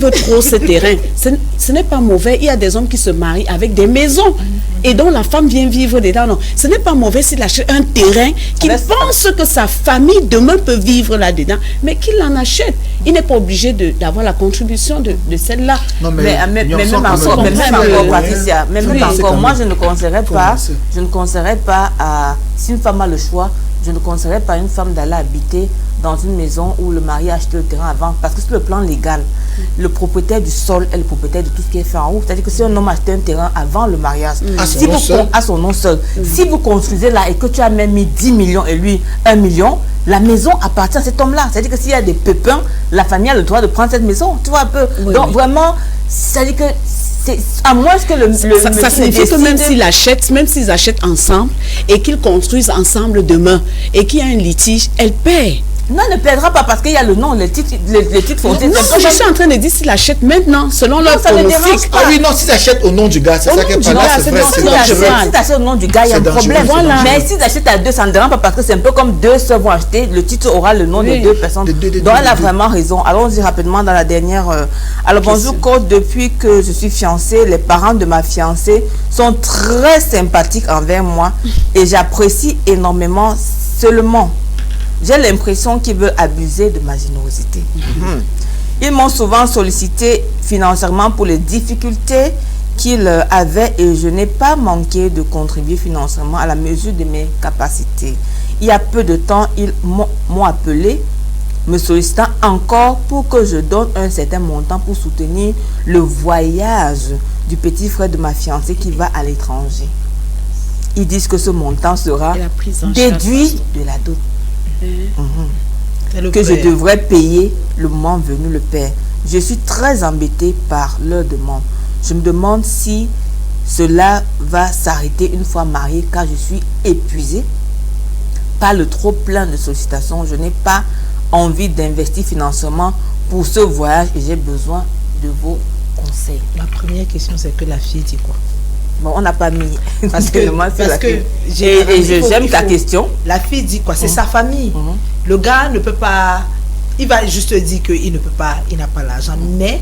[SPEAKER 3] veut trop ce terrain, ce n'est pas mauvais. Il y a des hommes qui se marient avec des maisons. et dont la femme vient vivre dedans. Non, ce n'est pas mauvais s'il achète un terrain qu'il pense que sa famille demain peut vivre là-dedans, mais qu'il en achète. Il n'est pas obligé d'avoir la contribution de celle-là.
[SPEAKER 1] Non, mais même encore, Patricia, moi je ne conseillerais pas à, si une femme a le choix, je ne conseillerais pas à une femme d'aller habiter dans une maison où le mari a acheté le terrain avant, parce que sur le plan légal, le propriétaire du sol est le propriétaire de tout ce qui est fait en haut. C'est-à-dire que si un homme a acheté un terrain avant le mariage, à son nom seul, si vous construisez là et que tu as même mis 10 millions et lui 1 million, la maison appartient à cet homme-là. C'est-à-dire que s'il y a des pépins, la famille a le droit de prendre cette maison. Tu vois un peu. Donc vraiment, c'est-à-dire que à moins que
[SPEAKER 3] ça signifie que même s'ils achètent ensemble et qu'ils construisent ensemble demain et qu'il y a un litige, elle paie.
[SPEAKER 1] Non, elle ne perdra pas parce qu'il y a le nom, les titres fonciers.
[SPEAKER 3] Non, je suis en train de dire s'ils achètent maintenant, selon leur pronostic.
[SPEAKER 4] Ah oui, non, s'ils achètent au nom du gars, c'est ça qui est pas là, c'est vrai.
[SPEAKER 1] Si tu achètes au nom du gars, il y a un problème. Mais s'ils achètent à deux, ça ne dérange pas parce que c'est un peu comme deux sœurs vont acheter, le titre aura le nom de deux personnes. Donc elle a vraiment raison. Allons-y rapidement dans la dernière. Alors bonjour Côte, depuis que je suis fiancée, les parents de ma fiancée sont très sympathiques envers moi et j'apprécie énormément. Seulement, j'ai l'impression qu'ils veulent abuser de ma générosité. Ils m'ont souvent sollicité financièrement pour les difficultés qu'ils avaient et je n'ai pas manqué de contribuer financièrement à la mesure de mes capacités. Il y a peu de temps, ils m'ont appelé, me sollicitant encore pour que je donne un certain montant pour soutenir le voyage du petit frère de ma fiancée qui va à l'étranger. Ils disent que ce montant sera déduit de la dot. Que je devrais payer le moment venu le père. Je suis très embêtée par leur demande. Je me demande si cela va s'arrêter une fois mariée car je suis épuisée par le trop plein de sollicitations. Je n'ai pas envie d'investir financièrement pour ce voyage et j'ai besoin de vos conseils.
[SPEAKER 2] Ma première question, c'est que la fille dit quoi?
[SPEAKER 1] Bon, on n'a pas mis.
[SPEAKER 2] Parce que
[SPEAKER 1] j'aime ta question.
[SPEAKER 2] La fille dit quoi? C'est sa famille. Le gars ne peut pas. Il va juste dire qu'il ne peut pas, il n'a pas l'argent. Mais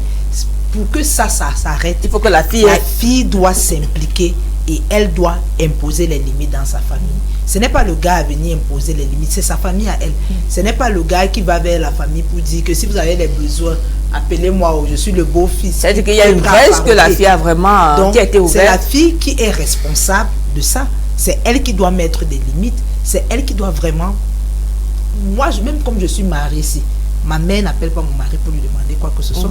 [SPEAKER 2] pour que ça s'arrête,
[SPEAKER 1] il faut que la
[SPEAKER 2] fille doit s'impliquer et elle doit imposer les limites dans sa famille. Ce n'est pas le gars à venir imposer les limites, c'est sa famille à elle. Ce n'est pas le gars qui va vers la famille pour dire que si vous avez des besoins, appelez-moi, je suis le beau-fils.
[SPEAKER 1] C'est-à-dire qu'il y a une brèche que la fille a vraiment
[SPEAKER 2] donc,
[SPEAKER 1] qui a été ouverte.
[SPEAKER 2] C'est la fille qui est responsable de ça. C'est elle qui doit mettre des limites. C'est elle qui doit vraiment... Moi, même comme je suis mariée ici, ma mère n'appelle pas mon mari pour lui demander quoi que ce soit.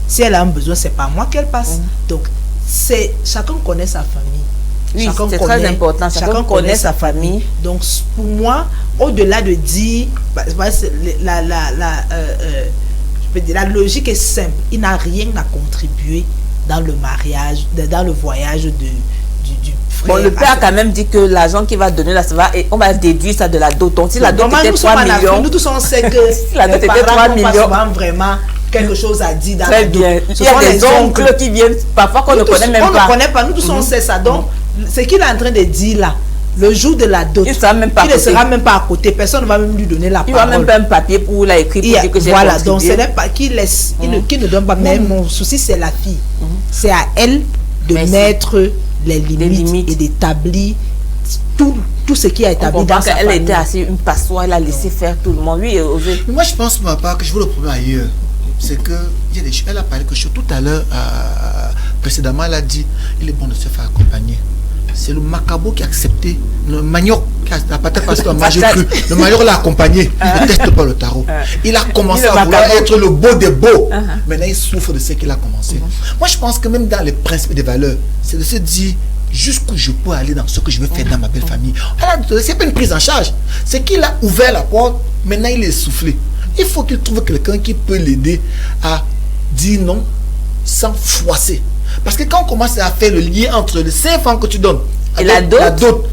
[SPEAKER 2] Si elle a un besoin, c'est pas moi qu'elle passe. Donc, chacun connaît sa famille.
[SPEAKER 1] Oui, c'est très important. Chacun connaît sa famille.
[SPEAKER 2] Donc, pour moi, au-delà de dire, la logique est simple. Il n'a rien à contribuer dans le mariage, dans le voyage du frère.
[SPEAKER 1] Bon, le père a quand même dit que l'argent qu'il va donner là, on va déduire ça de la dot. Donc, si la dot était 3 millions,
[SPEAKER 2] nous tous on sait que
[SPEAKER 1] si la dot était 3 millions,
[SPEAKER 2] vraiment quelque chose à dire dans
[SPEAKER 1] très bien. Il y a des oncles qui viennent parfois qu'on ne connaît même pas.
[SPEAKER 2] On ne connaît pas. Nous tous on sait ça. Donc, ce qu'il est en train de dire là, le jour de la dot, il ne sera même pas à côté. Personne ne va même lui donner la parole.
[SPEAKER 1] Il va même pas un papier pour l'écrire pour dire que j'ai
[SPEAKER 2] voilà, donc ce n'est pas qu'il laisse, qu'il ne donne pas. Mais mon souci, c'est la fille. C'est à elle de mettre les limites et d'établir tout ce qui a établi dans sa famille.
[SPEAKER 1] Elle était assez une passoire, elle a laissé faire tout le monde. Oui,
[SPEAKER 4] mais moi, je pense pour ma part que je vois le problème ailleurs. C'est que elle a parlé quelque chose tout à l'heure, précédemment, elle a dit il est bon de se faire accompagner. C'est le Macabo qui a accepté, le Manioc qui a peut-être parce que le Manioc l'a accompagné, il ne teste pas le tarot. Il a commencé à vouloir être le beau des beaux. Maintenant, il souffre de ce qu'il a commencé. Moi, je pense que même dans les principes et des valeurs, c'est de se dire jusqu'où je peux aller dans ce que je veux faire dans ma belle famille. C'est pas une prise en charge. C'est qu'il a ouvert la porte, maintenant il est soufflé. Il faut qu'il trouve quelqu'un qui peut l'aider à dire non sans froisser. Parce que quand on commence à faire le lien entre les 5 francs que tu donnes
[SPEAKER 1] et la dot,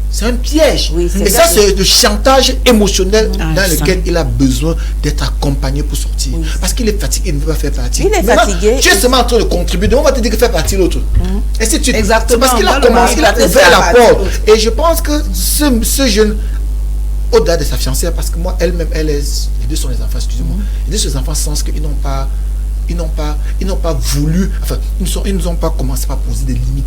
[SPEAKER 4] c'est un piège.
[SPEAKER 1] Oui,
[SPEAKER 4] et ça, c'est le chantage émotionnel dans lequel il a besoin d'être accompagné pour sortir. Oui. Parce qu'il est fatigué, il ne veut pas faire partie.
[SPEAKER 1] Il est fatigué.
[SPEAKER 4] Tu es seulement en train de contribuer, donc on va te dire que faire partie l'autre. Et si tu...
[SPEAKER 2] Exactement.
[SPEAKER 4] C'est parce qu'il a commencé, il a ouvert la porte. Et je pense que ce jeune, au-delà de sa fiancée, parce que moi, elle-même, les deux sont les enfants, excusez-moi. Les deux sont les enfants, sens qu'ils n'ont pas... Ils n'ont pas voulu, enfin, ils ne nous ont pas commencé à poser des limites.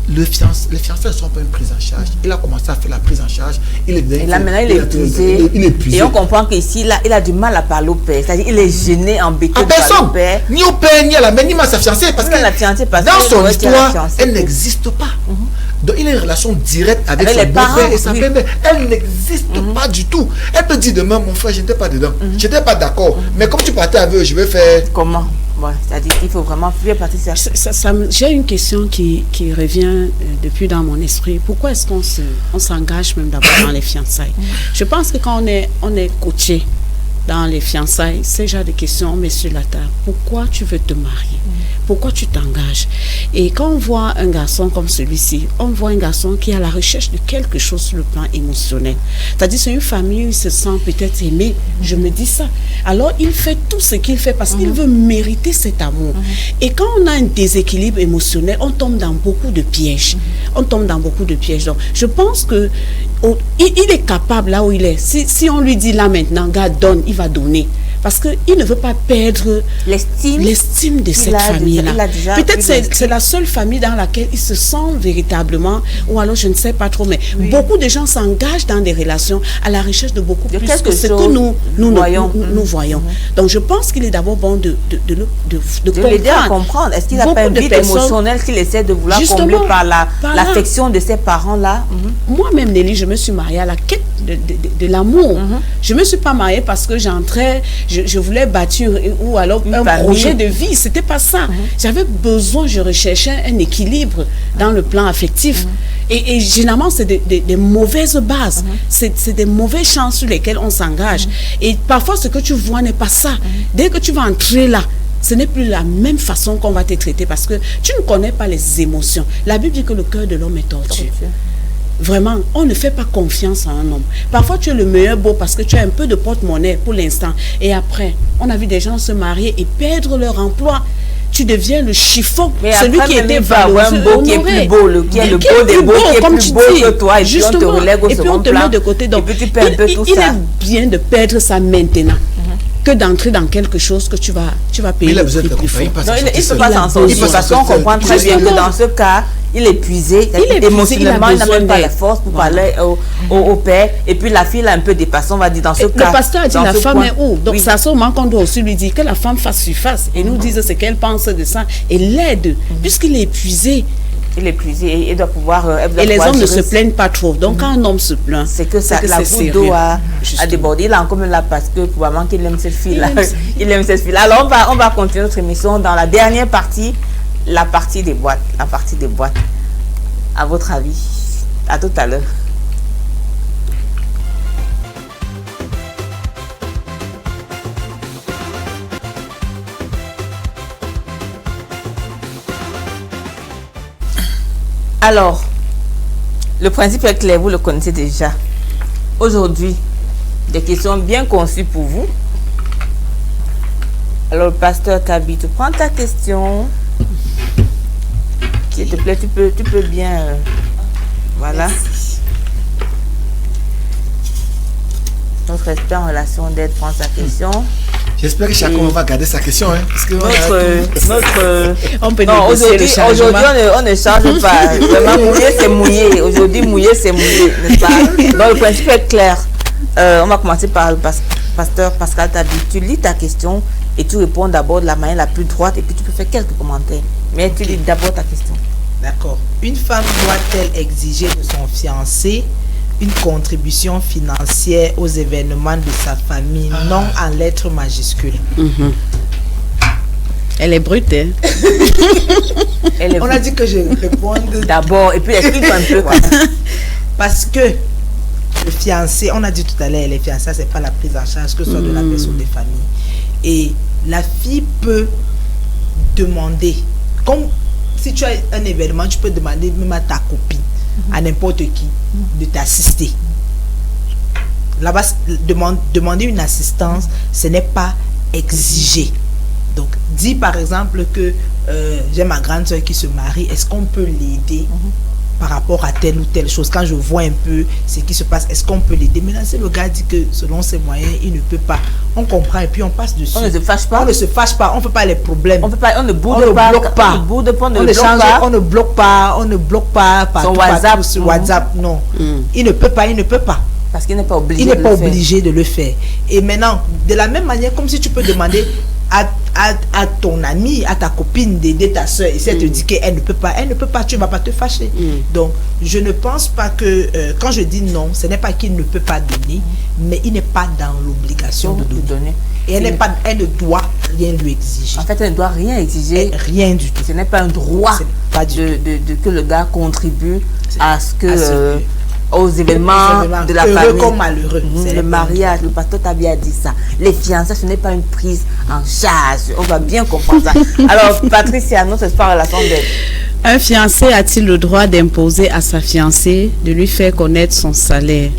[SPEAKER 4] les fiancés ne sont pas une prise en charge. Il a commencé à faire la prise en charge.
[SPEAKER 1] Et là, maintenant, il est épuisé. Et on comprend qu'ici, il a du mal à parler au père. C'est-à-dire qu'il est gêné, embêté de parler au père.
[SPEAKER 4] Ni au père, ni à la mère, ni à sa fiancée. Parce que dans son histoire, elle n'existe pas. Donc, il a une relation directe avec son beau-père et sa belle-mère. Elle n'existe pas du tout. Elle peut dire demain, mon frère, je n'étais pas dedans. Je n'étais pas d'accord. Mais comme tu partais avec eux, je vais faire...
[SPEAKER 1] Comment? Ouais, c'est-à-dire qu'il faut vraiment plus partir ça.
[SPEAKER 3] J'ai une question qui revient depuis dans mon esprit. Pourquoi est-ce qu'on s'engage même d'abord dans les fiançailles? Je pense que quand on est coaché dans les fiançailles, c'est déjà des questions, mais sur la table. Pourquoi tu veux te marier? Pourquoi tu t'engages? Et quand on voit un garçon comme celui-ci, on voit un garçon qui est à la recherche de quelque chose sur le plan émotionnel. C'est-à-dire c'est une famille où il se sent peut-être aimé. Je me dis ça. Alors il fait tout ce qu'il fait parce qu'il veut mériter cet amour. Et quand on a un déséquilibre émotionnel, on tombe dans beaucoup de pièges. On tombe dans beaucoup de pièges. Donc je pense que il est capable là où il est. Si on lui dit là maintenant, gars, donne, il va donner. Parce qu'il ne veut pas perdre l'estime de cette famille-là. Peut-être c'est la seule famille dans laquelle il se sent véritablement, ou alors je ne sais pas trop, mais beaucoup de gens s'engagent dans des relations à la recherche de beaucoup plus que ce que nous voyons. Donc je pense qu'il est d'abord bon de
[SPEAKER 1] l'aider à comprendre. Est-ce qu'il n'a pas un vide émotionnel qu'il essaie de vouloir combler par l'affection de ses parents-là?
[SPEAKER 3] Moi-même, Nelly, je me suis mariée à la quête de l'amour. Je ne me suis pas mariée parce que j'entrais... Je voulais bâtir ou alors un projet de vie, c'était pas ça. J'avais besoin, je recherchais un équilibre dans le plan affectif. Et généralement, c'est des mauvaises bases. C'est des mauvais champs sur lesquels on s'engage. Et parfois, ce que tu vois n'est pas ça. Dès que tu vas entrer là, ce n'est plus la même façon qu'on va te traiter parce que tu ne connais pas les émotions. La Bible dit que le cœur de l'homme est tortueux. Vraiment, on ne fait pas confiance à un homme. Parfois, tu es le meilleur beau parce que tu as un peu de porte-monnaie pour l'instant. Et après, on a vu des gens se marier et perdre leur emploi. Tu deviens le chiffon.
[SPEAKER 1] Mais celui qui était valorisé, un beau qui est plus beau, qui est le beau des beaux, qui est plus beau que toi. Et puis on te relègue au second plan.
[SPEAKER 3] De côté. Donc,
[SPEAKER 1] et puis tu perds un peu tout ça.
[SPEAKER 3] Il est bien de perdre ça maintenant. Que d'entrer dans quelque chose que tu vas payer.
[SPEAKER 4] Il a besoin de
[SPEAKER 1] il ne peut pas s'en sortir parce qu'on comprend très bien que dans ce cas, il est épuisé, émotionnellement, il n'a même pas la force pour parler au père. Et puis la fille a un peu dépassé, on va dire, dans ce cas.
[SPEAKER 3] Le pasteur a dit la femme est où? Donc c'est à ce moment qu'on doit aussi lui dire que la femme fasse surface et nous dise ce qu'elle pense de ça et l'aide, puisqu'il est épuisé.
[SPEAKER 1] Il est épuisé et doit pouvoir...
[SPEAKER 3] et les hommes ne se plaignent pas trop. Donc quand un homme se plaint,
[SPEAKER 1] c'est que la goutte d'eau a débordé. Il a encore là parce que probablement qu'il aime cette fille-là. Il aime cette fille-là. Alors on va continuer notre émission dans la dernière partie, la partie des boîtes. La partie des boîtes. À votre avis, à tout à l'heure. Alors, le principe est clair, vous le connaissez déjà. Aujourd'hui, des questions bien conçues pour vous. Alors, le pasteur Kabi, tu prends ta question. S'il te plaît, tu peux bien... voilà. Merci. Notre expert en relation d'aide prend sa question.
[SPEAKER 4] J'espère que chacun va garder sa question. Hein, parce que
[SPEAKER 3] on peut négocier
[SPEAKER 1] aujourd'hui, on ne change pas. Vraiment, mouiller, c'est mouiller. Aujourd'hui, mouiller, c'est mouiller. N'est-ce pas? Donc, le principe est clair. On va commencer par le pasteur Pascal Tabi. Tu lis ta question et tu réponds d'abord de la manière la plus droite et puis tu peux faire quelques commentaires. Mais tu lis d'abord ta question.
[SPEAKER 2] D'accord. Une femme doit-elle exiger de son fiancé une contribution financière aux événements de sa famille, non en lettres majuscules?
[SPEAKER 3] Elle est brute, hein?
[SPEAKER 2] On a dit que je réponde
[SPEAKER 1] d'abord et puis explique un peu quoi.
[SPEAKER 2] Parce que le fiancé, on a dit tout à l'heure, les fiancés, c'est pas la prise en charge que ce soit de la personne des familles. Et la fille peut demander, comme si tu as un événement, tu peux demander même à ta copine, à n'importe qui, de t'assister. Là-bas, demander une assistance, ce n'est pas exiger. Donc, dis par exemple que j'ai ma grande soeur qui se marie, est-ce qu'on peut l'aider par rapport à telle ou telle chose. Quand je vois un peu ce qui se passe, est-ce qu'on peut l'aider? Maintenant, si le gars dit que selon ses moyens, il ne peut pas, on comprend et puis on passe dessus.
[SPEAKER 1] On ne se fâche pas.
[SPEAKER 2] On ne se fâche pas, on ne fait pas les problèmes.
[SPEAKER 1] On ne bloque pas.
[SPEAKER 2] On ne bloque pas
[SPEAKER 1] son WhatsApp.
[SPEAKER 2] Sur WhatsApp, non. Il ne peut pas.
[SPEAKER 1] Parce qu'il n'est pas obligé.
[SPEAKER 2] Il n'est pas obligé de le faire. Et maintenant, de la même manière, comme si tu peux demander à ton ami, à ta copine d'aider ta soeur, et si elle te dit qu'elle ne peut pas, tu ne vas pas te fâcher. Donc, je ne pense pas que, quand je dis non, ce n'est pas qu'il ne peut pas donner, mais il n'est pas dans l'obligation de donner. Et elle ne doit rien lui exiger.
[SPEAKER 1] En fait, elle ne doit rien exiger.
[SPEAKER 2] Rien du tout.
[SPEAKER 1] Ce n'est pas un droit que le gars contribue à ce que... aux événements de la famille.
[SPEAKER 2] Comme malheureux.
[SPEAKER 1] C'est le mariage, le pasteur t'a bien dit ça. Les fiançailles, ce n'est pas une prise en charge. On va bien comprendre ça. Alors, Patricia, notre relation d'aide.
[SPEAKER 3] Un fiancé a-t-il le droit d'imposer à sa fiancée de lui faire connaître son salaire?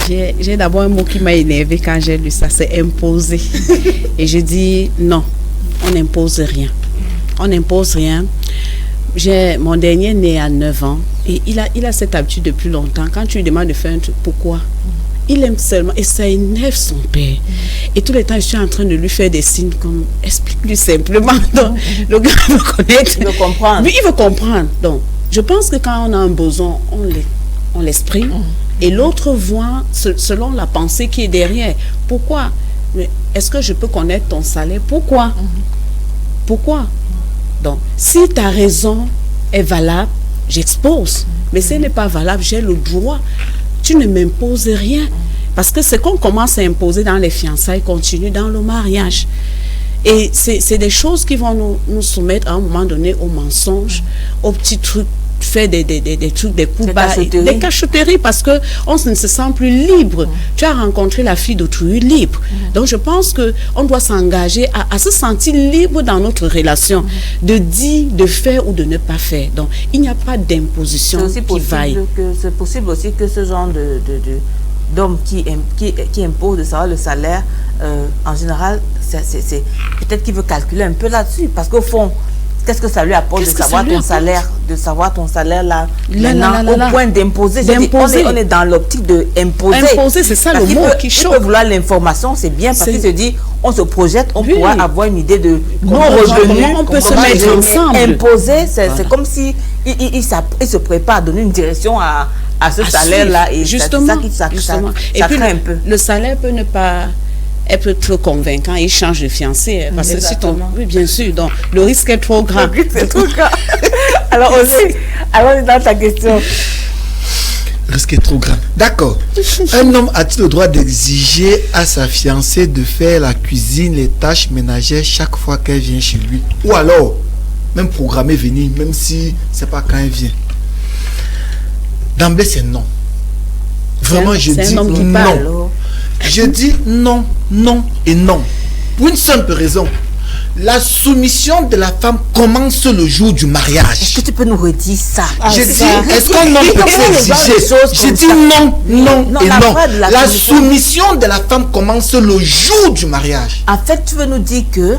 [SPEAKER 3] J'ai d'abord un mot qui m'a énervé quand j'ai lu ça, c'est imposer. Et je dis non, on n'impose rien. On n'impose rien. Mon dernier né à 9 ans et il a cette habitude depuis longtemps. Quand tu lui demandes de faire un truc, pourquoi? Il aime seulement et ça énerve son père. Et tout le temps, je suis en train de lui faire des signes comme explique-lui simplement. Donc, le gars veut connaître.
[SPEAKER 1] Il veut comprendre.
[SPEAKER 3] Oui, il veut comprendre. Donc, je pense que quand on a un besoin, on l'exprime et l'autre voit selon la pensée qui est derrière. Pourquoi? Est-ce que je peux connaître ton salaire? Pourquoi? Pourquoi? Donc, si ta raison est valable, j'expose. Mais si elle n'est pas valable, j'ai le droit. Tu ne m'imposes rien. Parce que ce qu'on commence à imposer dans les fiançailles continue dans le mariage. Et c'est des choses qui vont nous soumettre à un moment donné au mensonge, aux petits trucs, faire des trucs, des coups bas, des cachotteries, parce qu'on ne se sent plus libre. Tu as rencontré la fille d'autrui libre. Donc je pense qu'on doit s'engager à se sentir libre dans notre relation, de dire, de faire ou de ne pas faire. Donc il n'y a pas d'imposition qui vaille.
[SPEAKER 1] C'est possible aussi que ce genre d'homme qui impose de savoir le salaire, en général, c'est peut-être qu'il veut calculer un peu là-dessus, parce qu'au fond, qu'est-ce que ça lui apporte de savoir ton salaire là, au point d'imposer. On est dans l'optique d'imposer.
[SPEAKER 3] Imposer, c'est ça le mot qui choque.
[SPEAKER 1] Il peut vouloir l'information, c'est bien, parce qu'il se dit, on se projette, on pourra avoir une idée de nos revenus.
[SPEAKER 3] On peut se mettre ensemble.
[SPEAKER 1] Imposer, c'est comme si il se prépare à donner une direction à ce salaire-là. Et
[SPEAKER 3] justement,
[SPEAKER 1] ça
[SPEAKER 3] et puis
[SPEAKER 1] craint un peu.
[SPEAKER 3] Le salaire peut ne pas être trop convaincant, il change de fiancé. Parce que si oui, bien sûr, donc le risque est trop grand.
[SPEAKER 1] Alors, allons dans ta question.
[SPEAKER 4] Le risque est trop grand. D'accord. Un homme a-t-il le droit d'exiger à sa fiancée de faire la cuisine, les tâches ménagères chaque fois qu'elle vient chez lui? Ou alors, même programmer venir, même si c'est pas quand elle vient? D'emblée, c'est non. Vraiment, je dis non. Je dis non, non et non. Pour une simple raison. La soumission de la femme commence le jour du mariage.
[SPEAKER 1] Est-ce que tu peux nous redire ça?
[SPEAKER 4] Je dis, est-ce qu'on peut exiger? Je dis non, non et non. La soumission de la femme commence le jour du mariage.
[SPEAKER 1] En fait, tu veux nous dire que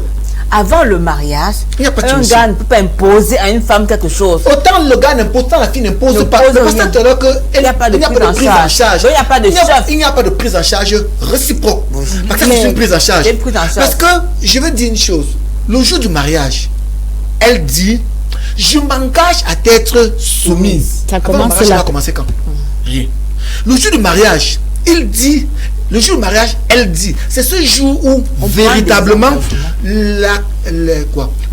[SPEAKER 1] avant le mariage,
[SPEAKER 4] un
[SPEAKER 1] gars ne peut pas imposer à une femme quelque chose.
[SPEAKER 4] Autant le gars n'impose, autant la fille n'impose pas.
[SPEAKER 1] Il n'y a pas de prise en charge. Il n'y a pas de chef.
[SPEAKER 4] Il n'y a pas de prise en charge réciproque. Parce que c'est une prise en charge. Parce que je veux dire une chose. Le jour du mariage, elle dit, je m'engage à t'être soumise.
[SPEAKER 3] Ça commence là.
[SPEAKER 4] Ça va commencer quand? Rien. Le jour du mariage, il dit, le jour du mariage, elle dit, c'est ce jour où véritablement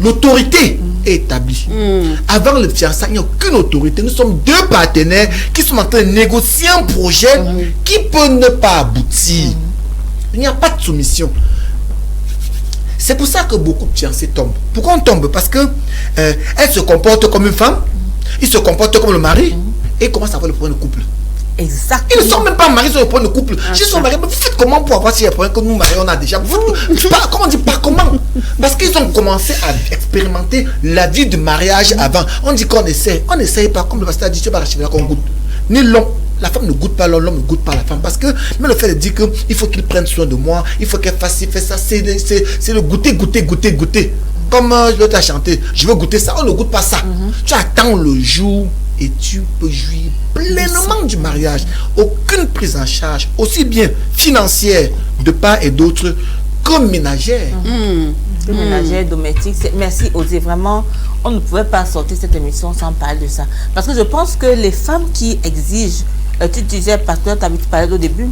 [SPEAKER 4] l'autorité est établie. Avant le fiançailles, il n'y a aucune autorité. Nous sommes deux partenaires qui sont en train de négocier un projet qui peut ne pas aboutir. Il n'y a pas de soumission. C'est pour ça que beaucoup de fiancés tombent. Pourquoi on tombe? Parce que elle se comporte comme une femme, il se comporte comme le mari, et commence à avoir le problème de couple.
[SPEAKER 1] Exactement.
[SPEAKER 4] Ils ne sont même pas mariés sur le point de couple. Je suis marié, mais vous faites comment pour avoir ces problèmes que nous mariés on a déjà? Comment on dit pas comment? Parce qu'ils ont commencé à expérimenter la vie du mariage avant. On dit qu'on essaie. On n'essaye pas, comme le pasteur a dit, tu vas racheter là qu'on goûte. Ni l'homme. La femme ne goûte pas l'homme, l'homme ne goûte pas la femme. Parce que même le fait de dire qu'il faut qu'il prenne soin de moi, il faut qu'elle fasse ci, fait ça, c'est le goûter. comme je vais te chanter, je veux goûter ça. On ne goûte pas ça. Tu attends le jour et tu peux jouir pleinement du mariage. Aucune prise en charge, aussi bien financière de part et d'autre que ménagère.
[SPEAKER 1] Ménagère, domestique. Merci Osée, vraiment, on ne pouvait pas sortir cette émission sans parler de ça. Parce que je pense que les femmes qui exigent, tu disais, pasteur, tu avais parlé au début,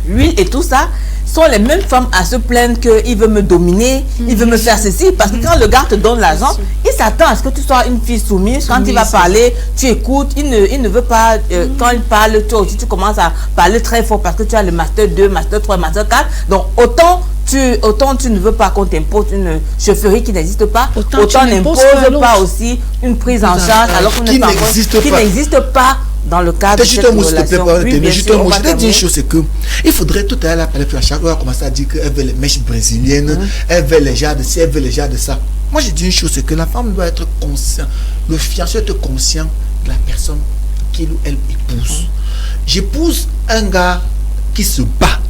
[SPEAKER 1] l'huile et tout ça, sont les mêmes femmes à se plaindre qu'il veut me dominer, il veut me faire ceci. Parce que quand le gars te donne l'argent, il s'attend à ce que tu sois une fille soumise. Quand il va parler, tu écoutes. Il ne veut pas, quand il parle, toi aussi, tu commences à parler très fort parce que tu as le master 2, master 3, master 4. Donc, autant tu ne veux pas qu'on t'impose une chaufferie qui n'existe pas, autant n'impose pas aussi une prise en charge alors qu'on qui n'existe pas. Dans le cadre de cette relation.
[SPEAKER 4] Je t'ai dit une chose, c'est que il faudrait tout à l'heure parler à chaque fois commencer à dire qu'elle veut les mèches brésiliennes, elle veut les genres de ci, elle veut les genres de ça. Moi, j'ai dit une chose, c'est que la femme doit être consciente, le fiancé doit être conscient de la personne qu'il ou elle épouse. J'épouse un gars qui se bat.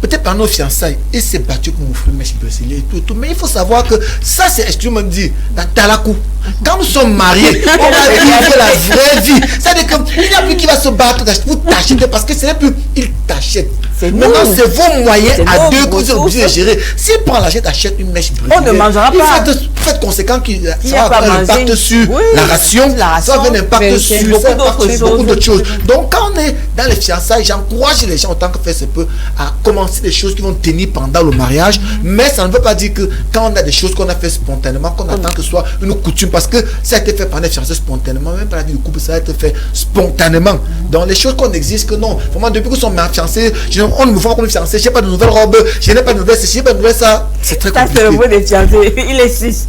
[SPEAKER 4] Peut-être par nos fiançailles, il s'est battu pour m'offrir une mèche brésilienne et tout. Mais il faut savoir que ça, c'est exclusivement dit dans Talakou. Quand nous sommes mariés, on va vivre la vraie vie. C'est-à-dire qu'il n'y a plus qui va se battre pour t'acheter parce que ce n'est plus, il t'achète. Maintenant, c'est vos moyens à deux que vous êtes obligés de gérer. S'il prend l'achète, achète une mèche brésilienne.
[SPEAKER 1] On ne mangera pas.
[SPEAKER 4] Faites conséquent qu'il ça va avoir un impact sur la ration, ça va avoir un impact sur beaucoup d'autres choses. Donc, quand on est dans les fiançailles, j'encourage les gens autant que faire se peut à commencer des choses qui vont tenir pendant le mariage. Mais ça ne veut pas dire que quand on a des choses qu'on a fait spontanément, qu'on attend que ce soit une coutume. Parce que ça a été fait par les fiancés spontanément, même par la vie du couple, ça a été fait spontanément. Dans les choses qu'on existe, que non. Vraiment, depuis que nous sommes fiancés, on ne me voit comme fiancé, je n'ai pas de nouvelles robes, je n'ai pas de nouvelles ceci, je n'ai pas de nouvelles ça. C'est très compliqué.
[SPEAKER 1] Ça, c'est le mot des fiancés. Il est 6.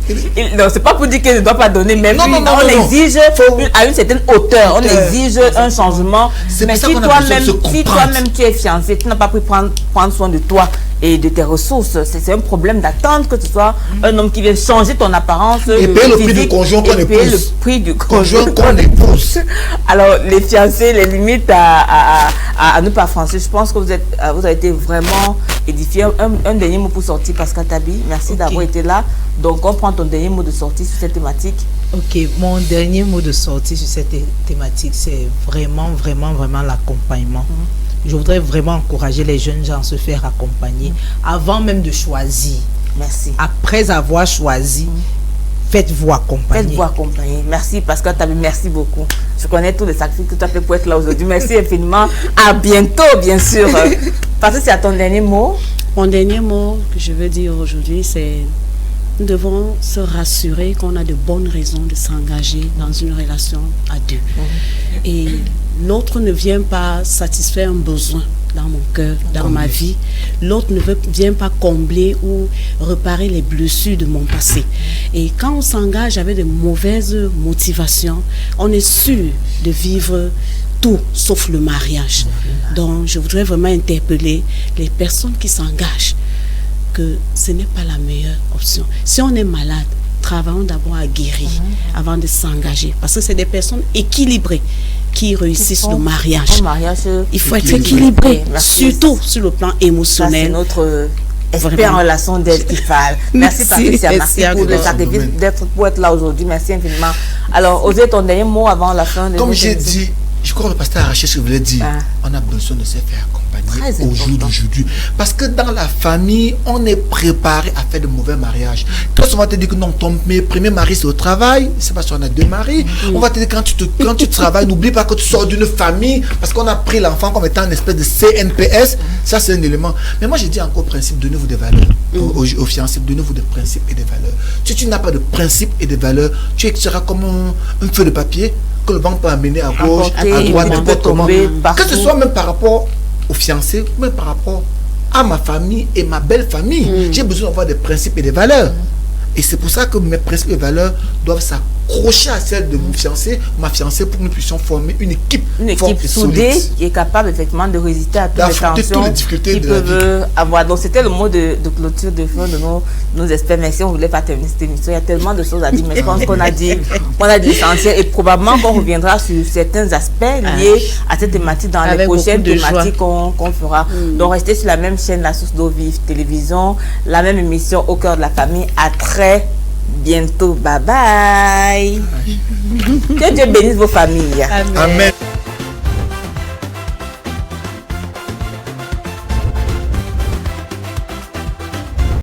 [SPEAKER 1] Non, c'est pas pour dire qu'il ne doit pas donner, mais on exige à une certaine hauteur, on exige un changement. Mais si toi-même tu es fiancé, tu n'as pas pu prendre soin de toi et de tes ressources, c'est un problème d'attendre que ce soit un homme qui vienne changer ton apparence
[SPEAKER 4] et payer le prix du conjoint qu'on épouse.
[SPEAKER 1] Le prix du conjoint qu'on épouse. Alors les fiancés, les limites à ne pas franchir. Je pense que vous avez été vraiment édifiés. Un dernier mot pour sortir, Pascal Tabi. Merci d'avoir été là. Donc on prend ton dernier mot de sortie sur cette thématique.
[SPEAKER 2] Ok, mon dernier mot de sortie sur cette thématique, c'est vraiment l'accompagnement. Je voudrais vraiment encourager les jeunes gens à se faire accompagner avant même de choisir.
[SPEAKER 1] Merci.
[SPEAKER 2] Après avoir choisi, faites-vous accompagner.
[SPEAKER 1] Faites-vous accompagner. Merci Pascal Tabi, merci beaucoup. Je connais tous les sacrifices que tu as fait pour être là aujourd'hui. Merci infiniment. À bientôt, bien sûr. Parce que c'est à ton dernier mot.
[SPEAKER 3] Mon dernier mot que je veux dire aujourd'hui, c'est nous devons se rassurer qu'on a de bonnes raisons de s'engager dans une relation à deux. Et l'autre ne vient pas satisfaire un besoin dans mon cœur, dans ma vie. L'autre ne vient pas combler ou réparer les blessures de mon passé. Et quand on s'engage avec de mauvaises motivations, on est sûr de vivre tout sauf le mariage. Donc, je voudrais vraiment interpeller les personnes qui s'engagent que ce n'est pas la meilleure option. Si on est malade, travaillons d'abord à guérir avant de s'engager. Parce que c'est des personnes équilibrées qui réussissent le mariage. Il faut être équilibré, surtout sur le plan émotionnel.
[SPEAKER 1] C'est notre expert en relation d'aide qui parle. Merci Patricia, merci pour le sacrifice pour être là aujourd'hui. Merci infiniment. Alors, Osée, ton dernier mot avant la fin de...
[SPEAKER 4] Comme j'ai dit, je crois que le pasteur Arraché, ce que je voulais dire, on a besoin de se faire accompagner au jour d'aujourd'hui. Parce que dans la famille, on est préparé à faire de mauvais mariages. Très souvent, on te dit que non, ton premier mari, c'est au travail. C'est pas si on a deux maris. On va te dire quand tu travailles, n'oublie pas que tu sors d'une famille. Parce qu'on a pris l'enfant comme étant une espèce de CNPS. Ça, c'est un élément. Mais moi, j'ai dit encore principe, donnez-vous des valeurs. Aux fiancés, donnez-vous des principes et des valeurs. Si tu n'as pas de principes et de valeurs, tu seras comme un feu de papier que le vent peut amener à gauche, à droite, n'importe comment. Que ce soit même par rapport aux fiancés, même par rapport à ma famille et ma belle famille. J'ai besoin d'avoir des principes et des valeurs. Et c'est pour ça que mes principes et valeurs doivent s'accrocher à celles de mon fiancé, ma fiancée, pour que nous puissions former une équipe
[SPEAKER 1] soudée qui est capable effectivement de résister à toutes les tensions qu'ils peuvent avoir. Donc c'était le mot de clôture de fin de nos experts. Mais si on ne voulait pas terminer cette émission, il y a tellement de choses à dire, mais je pense qu'on a dit l'essentiel et probablement qu'on reviendra sur certains aspects liés à cette thématique dans les prochaines thématiques qu'on fera. Donc restez sur la même chaîne, La Source d'Eau Vive Télévision, la même émission Au cœur de la famille à très bientôt. Bye bye. Que Dieu bénisse vos familles.
[SPEAKER 4] Amen.